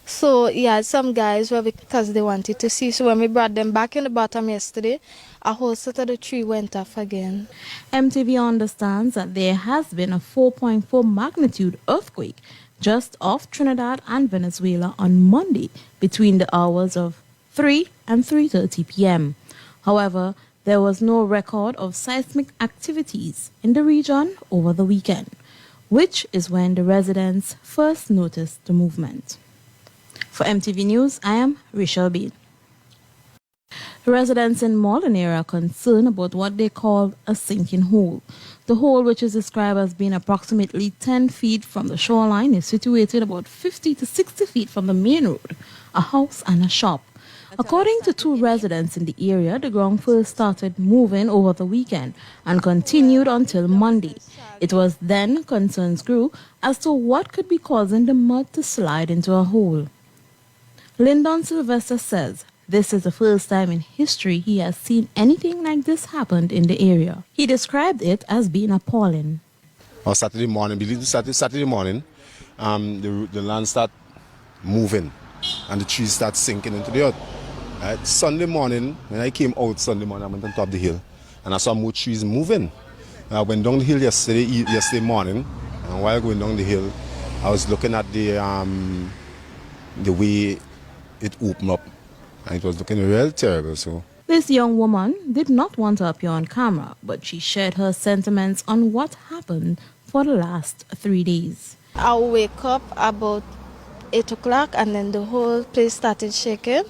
So yeah, some guys were because they wanted to see. So when we brought them back in the bottom yesterday, a whole set of the tree went off again. MTV understands that there has been a 4.4 magnitude earthquake just off Trinidad and Venezuela on Monday between the hours of 3 and 3:30 p.m. However, there was no record of seismic activities in the region over the weekend, which is when the residents first noticed the movement. For MTV News, I am Rachel Bean. Residents in Malden area are concerned about what they call a sinking hole. The hole, which is described as being approximately 10 feet from the shoreline, is situated about 50 to 60 feet from the main road, a house and a shop. According to two residents in the area, the ground first started moving over the weekend and continued until Monday. It was then concerns grew as to what could be causing the mud to slide into a hole. Lyndon Sylvester says this is the first time in history he has seen anything like this happen in the area. He described it as being appalling. On Saturday morning, Saturday morning, the land started moving and the trees started sinking into the earth. Sunday morning, when I came out Sunday morning, I went on top of the hill and I saw more trees moving. I went down the hill yesterday morning, and while going down the hill, I was looking at the way it opened up, and it was looking real terrible. So this young woman did not want to appear on camera, but she shared her sentiments on what happened for the last 3 days. I wake up about 8 o'clock and then the whole place started shaking.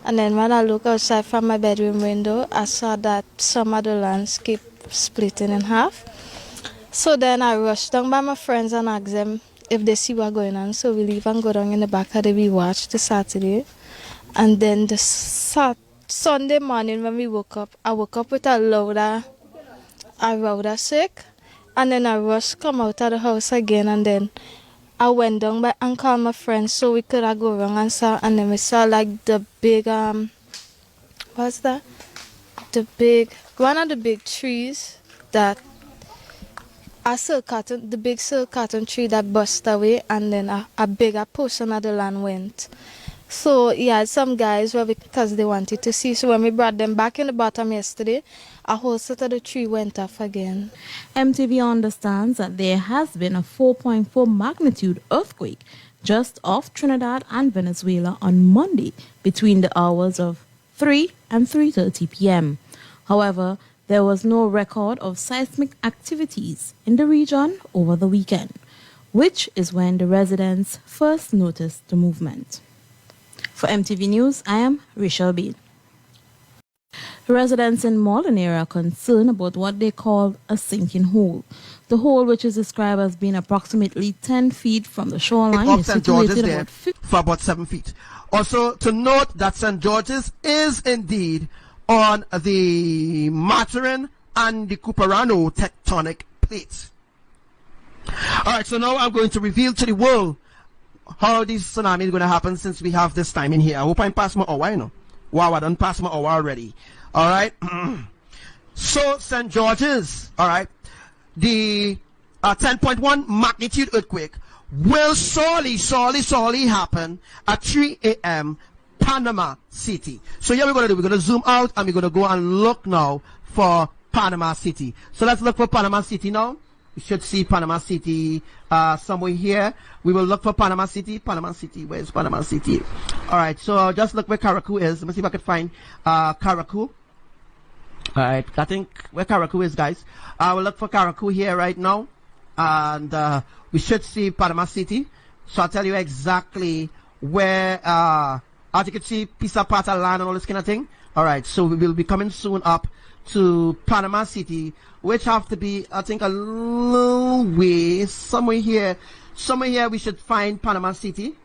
And then when I look outside from my bedroom window, I saw that some of the landscape splitting in half. So then I rushed down by my friends and asked them if they see what's going on. So we leave and go down in the back of the RUACH the Saturday. And then the Sunday morning when we woke up, I woke up with a louder sick. And then I rushed come out of the house again, and then I went down by and called my friends so we could go around and then we saw like the big what's that? One of the big trees that the big silk cotton tree that bust away, and then a bigger portion of the land went. So yeah, some guys because they wanted to see. So when we brought them back in the bottom yesterday, a whole set of the tree went off again. MTV understands that there has been a 4.4 magnitude earthquake just off Trinidad and Venezuela on Monday between the hours of 3 and 3:30 p.m. However, there was no record of seismic activities in the region over the weekend, which is when the residents first noticed the movement. For MTV News, I am Rachel Bean. Residents in Malden area are concerned about what they call a sinking hole. The hole, which is described as being approximately 10 feet from the shoreline, is St. George's situated there for about 7 feet. Also, to note that St. George's is indeed on the Maturin and the Cuperano tectonic plates. All right, so now I'm going to reveal to the world how this tsunami is going to happen since we have this time in here. I hope I'm past my hour, you know. Wow, I done passed my hour already. All right. So, St. George's, all right, the 10.1 magnitude earthquake will surely happen at 3 a.m. Panama City. So, here we're going to do, we're going to zoom out and we're going to go and look now for Panama City. So, let's look for Panama City now. You should see Panama City somewhere here. We will look for Panama City. Panama City, where's Panama City? All right, so just look where Caracou is. Let me see if I can find Caracou. All right, I think where Caracou is, guys. We'll look for Caracou here right now. And we should see Panama City. So I'll tell you exactly where, as you can see, piece of part of land and all this kind of thing. All right, so we will be coming soon up to Panama City, which have to be, I think, a little way, somewhere here we should find Panama City.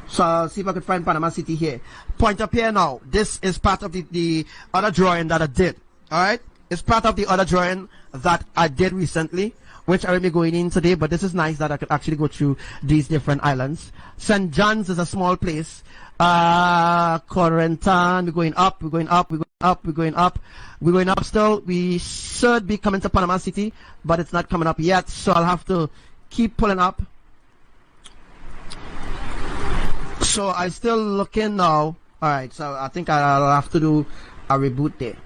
So I'll see if I can find Panama City here. Point up here now. This is part of the other drawing that I did. All right, it's part of the other drawing that I did recently, which I will be going in today, but this is nice that I could actually go through these different islands. St. John's is a small place. Corentin, we're going up still. We should be coming to Panama City, but it's not coming up yet, so I'll have to keep pulling up. So I'm still looking now. Alright, so I think I'll have to do a reboot there.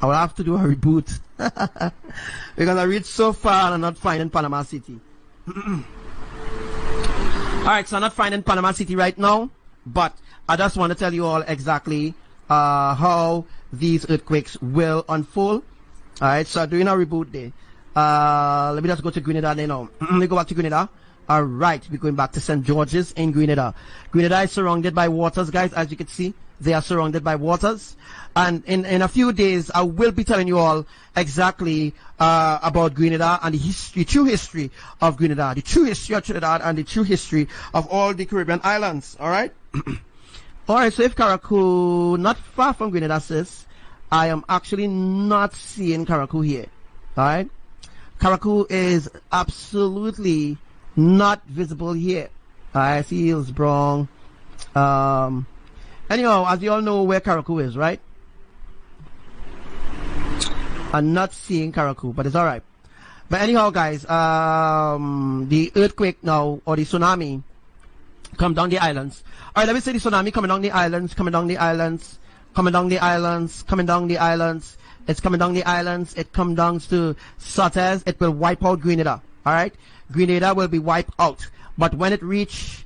I will have to do a reboot because I reached so far and I'm not finding Panama City. Alright, so I'm not finding Panama City right now, but I just want to tell you all exactly how these earthquakes will unfold. Alright, so doing a reboot there. Let me just go to Grenada now. Let me go back to Grenada. All right, we're going back to St. George's in Grenada. Grenada is surrounded by waters, guys. As you can see, they are surrounded by waters. And in a few days, I will be telling you all exactly about Grenada and the true history of Grenada, the true history of Trinidad, and the true history of all the Caribbean islands. All right. All right. So if Karakou, not far from Grenada, sis, I am actually not seeing Karakou here. All right. Karakou is absolutely not visible here. I see Hillsborough. Anyhow, as you all know where Karakou is, right? I'm not seeing Karakou, but it's all right. But anyhow, guys, the earthquake now, or the tsunami, come down the islands. All right, let me say the tsunami coming down the islands, coming down the islands, coming down the islands, coming down the islands. It's coming down the islands. It comes down to Sotes. It will wipe out Grenada. All right, Grenada will be wiped out. But when the tsunami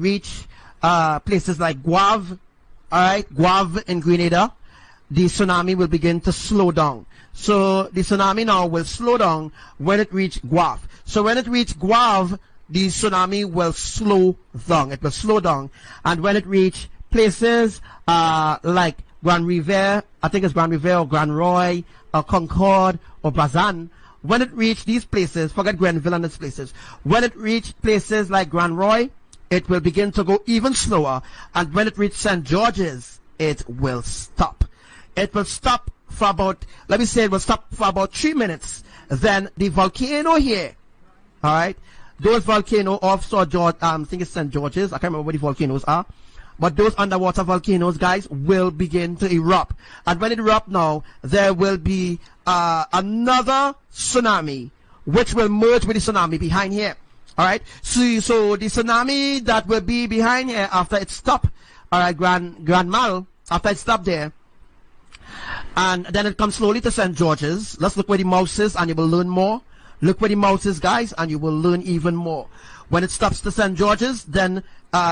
reach places like Guave, all right, Guave in Grenada, the tsunami will begin to slow down. So the tsunami now will slow down when it reach Guave. So when it reach Guave, the tsunami will slow down. It will slow down. And when it reach places like Grand Riviere, I think it's Grand Riviere or Grand Roy or Concord or Bazan, when it reach these places, forget Grenville and these places, when it reach places like Grand Roy, it will begin to go even slower. And when it reach St. George's, it will stop. It will stop for about, let me say it will stop for about 3 minutes. Then the volcano here, all right, those volcanoes offshore George, I think it's St. George's, I can't remember what the volcanoes are, but those underwater volcanoes, guys, will begin to erupt. And when it erupt now, there will be another tsunami, which will merge with the tsunami behind here. All right, so the tsunami that will be behind here after it stopped, all right, Grand Mal, after it stopped there, and then it comes slowly to St. George's. Let's look where the mouse is, and you will learn more. Look where the mouse is, guys, and you will learn even more. When it stops to St. George's, then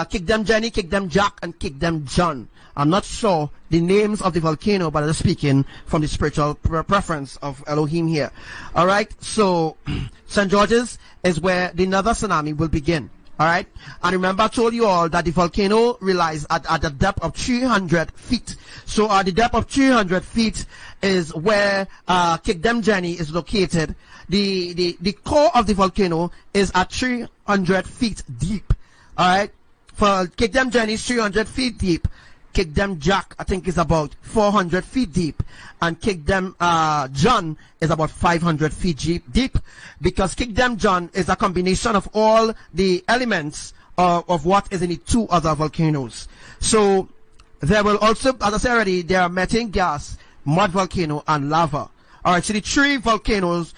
kick them Jenny, kick them Jack, and kick them John. I'm not sure the names of the volcano, but I'm speaking from the spiritual preference of Elohim here. All right, so St. George's is where the another tsunami will begin. All right, and remember I told you all that the volcano relies at the depth of 300 feet. So at the depth of 300 feet is where Kick Them Jenny is located. The core of the volcano is at 300 feet deep. All right, for Kick Them Jenny is 300 feet deep. Kick Them Jack, I think, is about 400 feet deep, and Kick Them John is about 500 feet deep, because Kick Them John is a combination of all the elements of what is in the two other volcanoes. So there will also, as I said already, there are methane gas, mud volcano, and lava. All right, so the three volcanoes,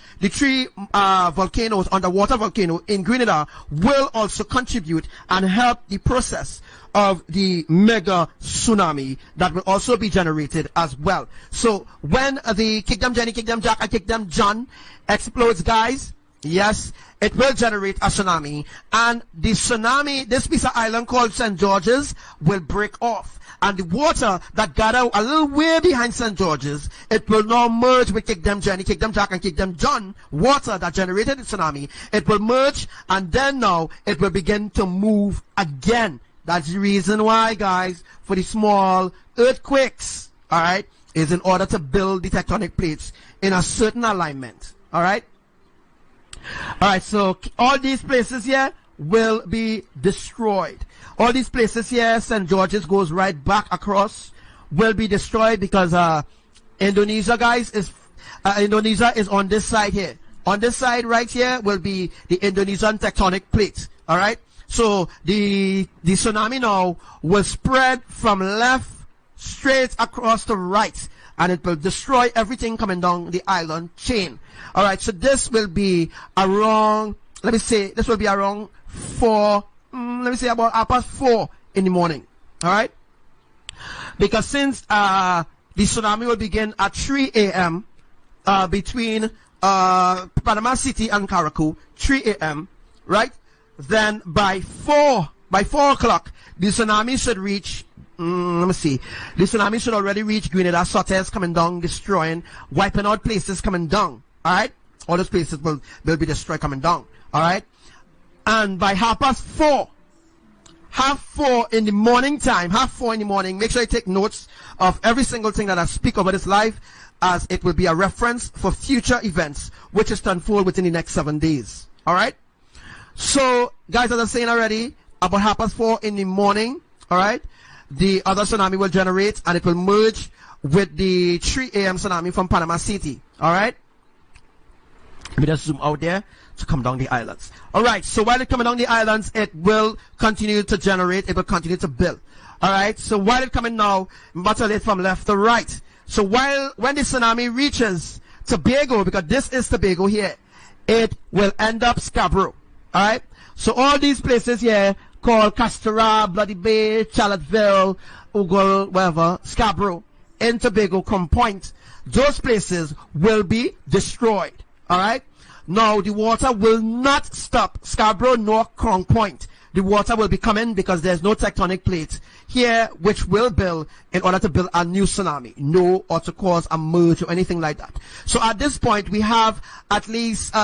underwater volcano in Grenada will also contribute and help the process of the mega tsunami that will also be generated as well. So when the Kick Them Jenny, Kick Them Jack, and Kick Them John explodes, guys, yes, it will generate a tsunami, and the tsunami, this piece of island called St. George's, will break off. And the water that got a little way behind St. George's, it will now merge with Kick Them Jenny, Kick Them Jack, and Kick Them John, water that generated the tsunami. It will merge, and then now it will begin to move again. That's the reason why, guys, for the small earthquakes, all right, is in order to build the tectonic plates in a certain alignment, all right? All right, so all these places here will be destroyed. All these places here, St. George's goes right back across, will be destroyed because Indonesia, guys, Indonesia is on this side here. On this side right here will be the Indonesian tectonic plate. All right. So the tsunami now will spread from left straight across to right, and it will destroy everything coming down the island chain. All right. So this will be around. Let me say this will be around 4. Let me say about 4:30 in the morning. All right. Because since the tsunami will begin at 3 a.m. Between Panama City and Karakou, 3 a.m. right? Then by 4 o'clock, the tsunami should reach let me see. The tsunami should already reach Grenada, Sotes coming down, destroying, wiping out places coming down. Alright? All those places will be destroyed coming down. Alright? And by 4:30, 4:30 in the morning time, 4:30 in the morning, make sure you take notes of every single thing that I speak over this live, as it will be a reference for future events, which is to unfold within the next 7 days. Alright? So, guys, as I was saying already, about 4:30 in the morning, alright, the other tsunami will generate and it will merge with the 3 a.m. tsunami from Panama City. Alright? Let me just zoom out there to come down the islands. Alright, so while it's coming down the islands, it will continue to generate, it will continue to build. Alright, so while it's coming now, battle it from left to right. So when the tsunami reaches Tobago, because this is Tobago here, it will end up Scarborough. Alright, so all these places here called Castora, Bloody Bay, Charlottesville, Ugal, whatever, Scarborough, in Tobago, Crown Point, those places will be destroyed. Alright, now the water will not stop Scarborough nor Crown Point. The water will be coming because there's no tectonic plate here which will build in order to build a new tsunami, or to cause a merge or anything like that. So at this point we have at least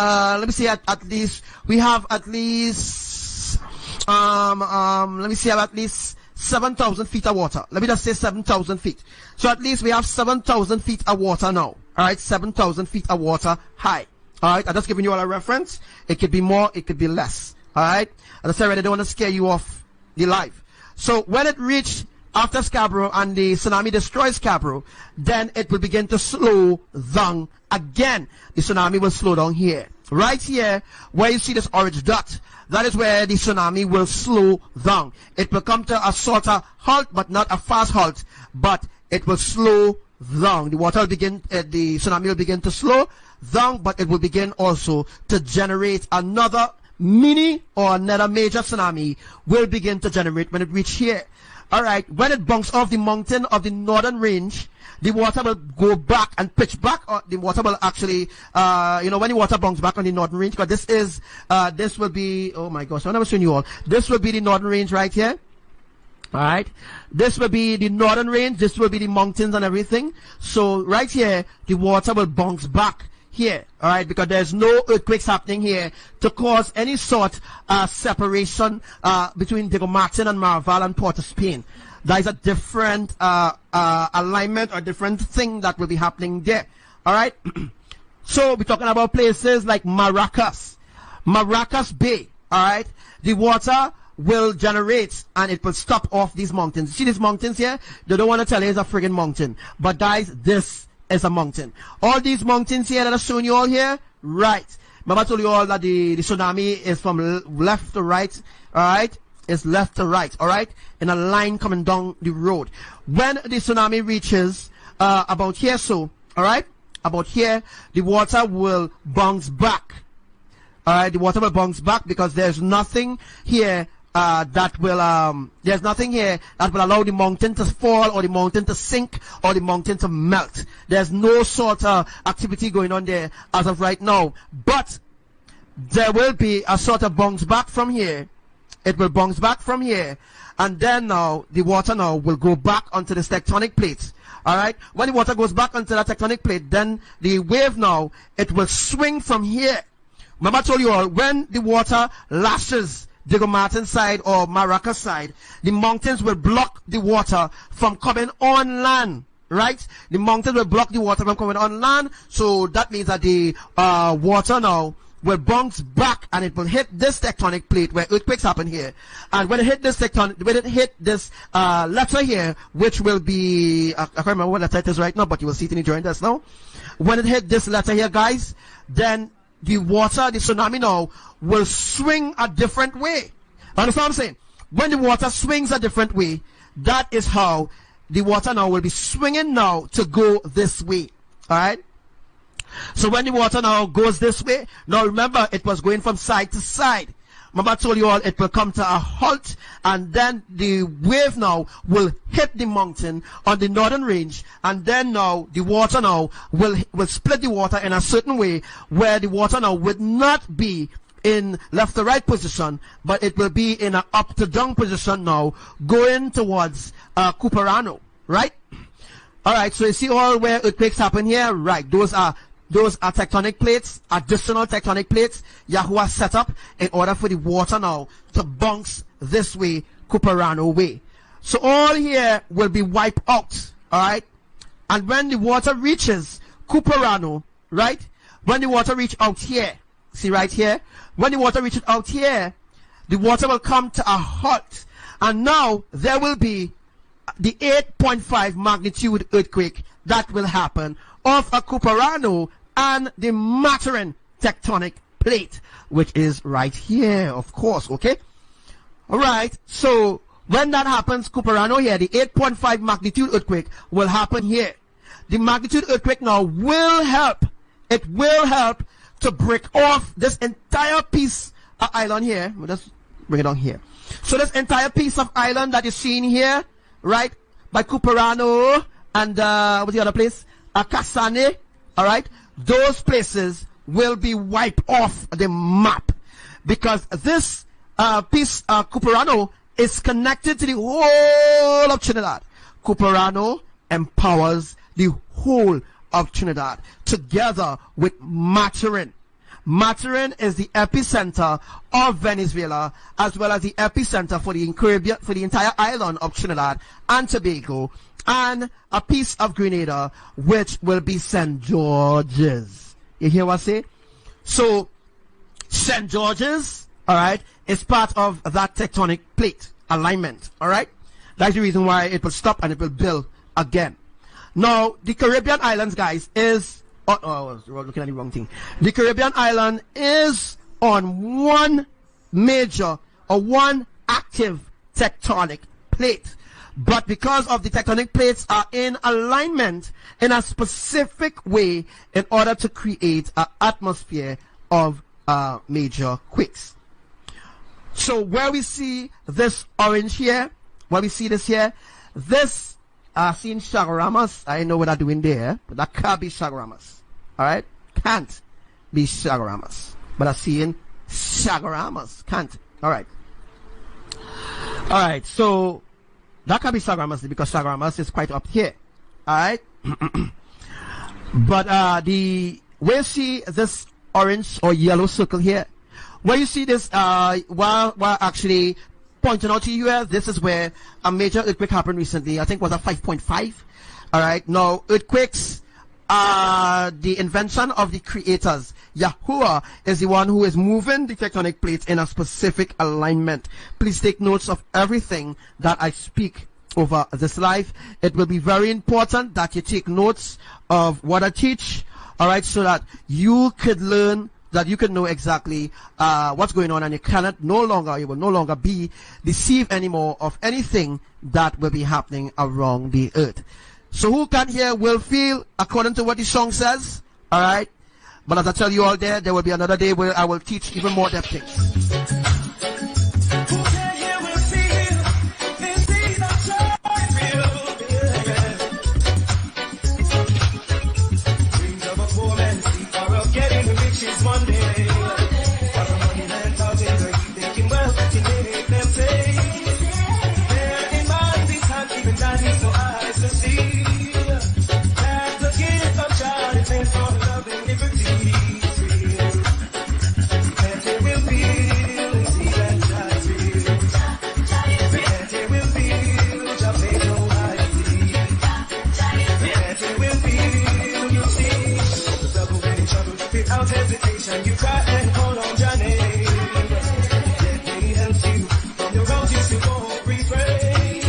we have at least 7,000 feet of water. Let me just say 7,000 feet. So at least we have 7,000 feet of water now. Alright, 7,000 feet of water high. Alright, I'm just giving you all a reference. It could be more, it could be less. Alright, as I said already, I don't want to scare you off the life. So when it reached after Scarborough and the tsunami destroys Scarborough, then it will begin to slow down again. The tsunami will slow down here. Right here, where you see this orange dot, that is where the tsunami will slow down. It will come to a sort of halt, but not a fast halt, but it will slow down. The water will begin, the tsunami will begin to slow down, but it will begin also to generate another mini or another major tsunami will begin to generate when it reaches here. Alright, when it bunks off the mountain of the northern range, the water will go back and pitch back, or the water will actually, when the water bunks back on the northern range, because this will be, oh my gosh, I've never seen you all. This will be the northern range right here. Alright, this will be the northern range, this will be the mountains and everything. So right here, the water will bounce back here, alright, because there's no earthquakes happening here to cause any sort of separation between Diego Martin and Marval and Port of Spain. There is a different alignment or different thing that will be happening there, alright. So we're talking about places like Maracas Bay, alright. The water will generate and it will stop off these mountains. See these mountains here? They don't want to tell you it's a friggin' mountain, but guys, this is a mountain. All these mountains here that I've shown you all here, right. Remember I told you all that the tsunami is from left to right, alright? It's left to right, alright? In a line coming down the road. When the tsunami reaches about here, so, alright? About here, the water will bounce back. Alright, the water will bounce back because there's nothing here there's nothing here that will allow the mountain to fall or the mountain to sink or the mountain to melt. There's no sort of activity going on there as of right now. But there will be a sort of bounce back from here. It will bounce back from here. And then now, the water now will go back onto this tectonic plate. Alright? When the water goes back onto that tectonic plate, then the wave now, it will swing from here. Remember I told you all, when the water lashes Diego Martin side or Maracas side, the mountains will block the water from coming on land, right? The mountains will block the water from coming on land, so that means that the water now will bounce back and it will hit this tectonic plate where earthquakes happen here. And when it hit this letter here, which will be, I can't remember what letter it is right now, but you will see it in the joint test now. When it hit this letter here, guys, then the water, the tsunami now, will swing a different way. Understand what I'm saying? When the water swings a different way, that is how the water now will be swinging now to go this way. Alright? So when the water now goes this way, now remember it was going from side to side. Remember I told you all it will come to a halt and then the wave now will hit the mountain on the northern range and then now the water now will split the water in a certain way where the water now would not be in left to right position, but it will be in an up to down position now, going towards Cuperano, right? All right, so you see all where earthquakes happen here, right? Those are tectonic plates, additional tectonic plates Yahuwah set up in order for the water now to bounce this way, Cuperano way. So all here will be wiped out, all right? And when the water reaches Cuperano, right? When the water reaches out here, see right here? When the water reaches out here, the water will come to a halt. And now there will be the 8.5 magnitude earthquake that will happen of a Cuperano and the Maturin tectonic plate, which is right here, of course, okay? All right, so when that happens, Cuperano here, the 8.5 magnitude earthquake will happen here. The magnitude earthquake now will help. It will help to break off this entire piece of island here. We'll just bring it down here. So this entire piece of island that you're seeing here, right, by Cuperano and what's the other place? Akasane, all right, those places will be wiped off the map because this piece, Cuperano, is connected to the whole of Trinidad. Cuperano empowers the whole of Trinidad together with Maturin. Maturin is the epicenter of Venezuela as well as the epicenter for the Caribbean, for the entire island of Trinidad and Tobago, and a piece of Grenada, which will be St. George's. You hear what I say? So St. George's, all right, is part of that tectonic plate alignment, all right? That's the reason why it will stop and it will build again. Now, the Caribbean islands, guys, is... I was looking at the wrong thing. The Caribbean island is on one major or one active tectonic plate. But because of the tectonic plates are in alignment in a specific way in order to create an atmosphere of major quakes. So where we see this orange here, where we see this here, this seeing shagaramas, I know what I'm doing there, but that can't be shagaramas. Alright? Can't be shagaramas. But I'm seeing shagaramas. Can't. Alright. Alright, so that can be shagaramas because shagaramas is quite up here. Alright? But the where you see this orange or yellow circle here, where you see this while actually pointing out to you here, this is where a major earthquake happened recently. I think it was a 5.5. Alright, now earthquakes are the invention of the creators. Yahuwah is the one who is moving the tectonic plates in a specific alignment. Please take notes of everything that I speak over this live. It will be very important that you take notes of what I teach, all right, so that you could learn, that you can know exactly what's going on, and you will no longer be deceived anymore of anything that will be happening around the earth. So who can hear will feel according to what the song says, all right? But as I tell you all there will be another day where I will teach even more depth things. You cry and hold on, Johnny. Let me help you from the road you to go refrain.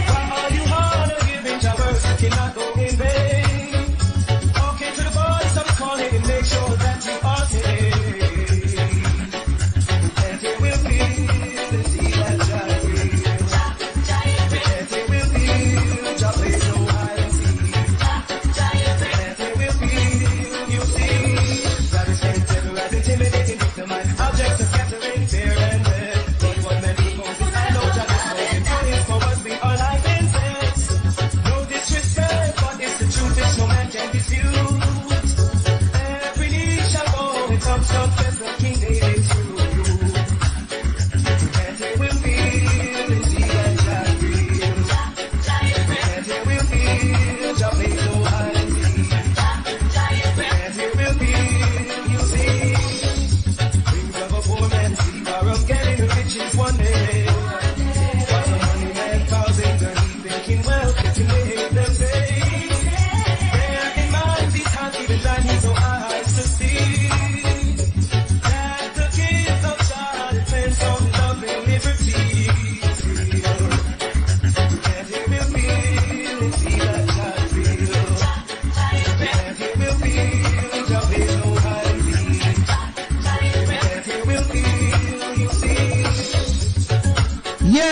Why are you hard to give in traverse? Cannot go in vain. Okay, to the boys, I'm calling and make sure that you are safe. And it will feel the sea that giant. And it will feel just play no hide and seek. And it will feel you see. Intimidating victimized objects of scattering fear and death. But what men do most is I know that it's spoken for his for us we are like insects. No disrespect, but it's the truth which no man can dispute. Every knee shall bow and tongue shall confess the King David's truth.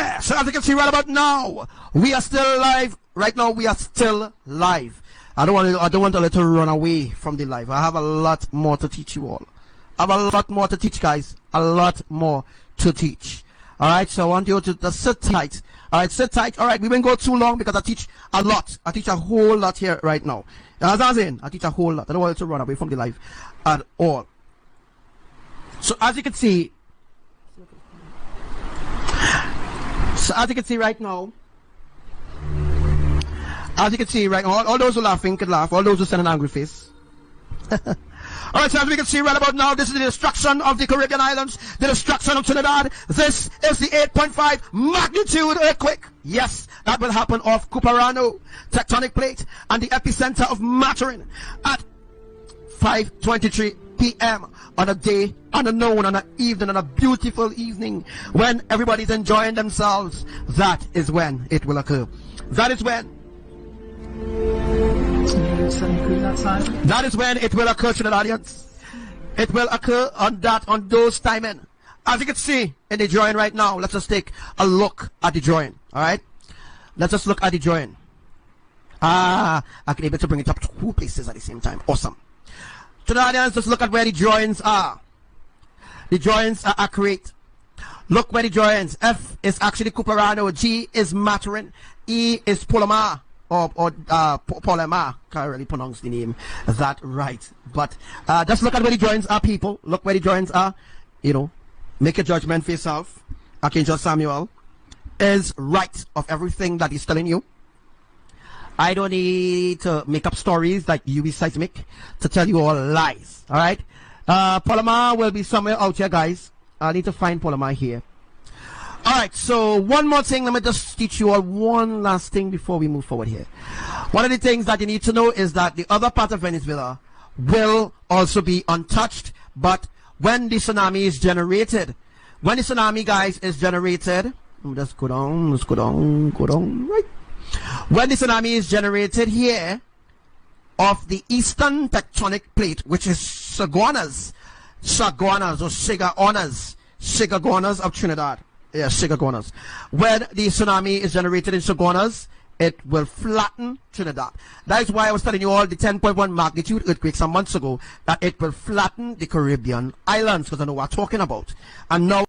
Yeah, so as you can see right about now, we are still live. Right now, we are still live. I don't want to let her run away from the live. I have a lot more to teach you all. I have a lot more to teach, guys. A lot more to teach. All right, so I want you to sit tight. All right, sit tight. All right, we won't go too long because I teach a lot. I teach a whole lot here right now. As I was saying, I teach a whole lot. I don't want you to run away from the live at all. So as you can see, right now, all those who are laughing can laugh. All those who send an angry face. All right, so as we can see right about now, this is the destruction of the Caribbean islands, the destruction of Trinidad. This is the 8.5 magnitude earthquake. Yes, that will happen off Cuperano tectonic plate and the epicenter of mattering at 5:23 p.m. on a day, on a noon, on an evening, on a beautiful evening when everybody's enjoying themselves. That is when it will occur. That is when. That is when it will occur, Trinidadians. It will occur on those timing. As you can see in the drawing right now, let's just take a look at the drawing. All right, let's just look at the drawing. I can be able to bring it up to 2 places at the same time. Awesome. Trinidadians, just look at where the drawings are. The drawings are accurate. Look where the drawings. F is actually Cuperano. G is Maturin. E is Polomar. Or Polema. Can't really pronounce the name that right. But just look at where the drawings are, people. Look where the drawings are. You know, make a judgment for yourself. Archangel Samuel is right of everything that he's telling you. I don't need to make up stories like UV Seismic to tell you all lies. Alright? Polema will be somewhere out here, guys. I need to find Polema here. Alright, so one more thing. Let me just teach you all one last thing before we move forward here. One of the things that you need to know is that the other part of Venezuela will also be untouched. But when the tsunami is generated, when the tsunami, guys, is generated, let me just go down, right? When the tsunami is generated here of the eastern tectonic plate, which is Saguanas or Shigagonas of Trinidad. Yeah, Shigagonas. When the tsunami is generated in Saguanas, it will flatten Trinidad. That is why I was telling you all the 10.1 magnitude earthquake some months ago, that it will flatten the Caribbean islands, because I know what I'm talking about. And now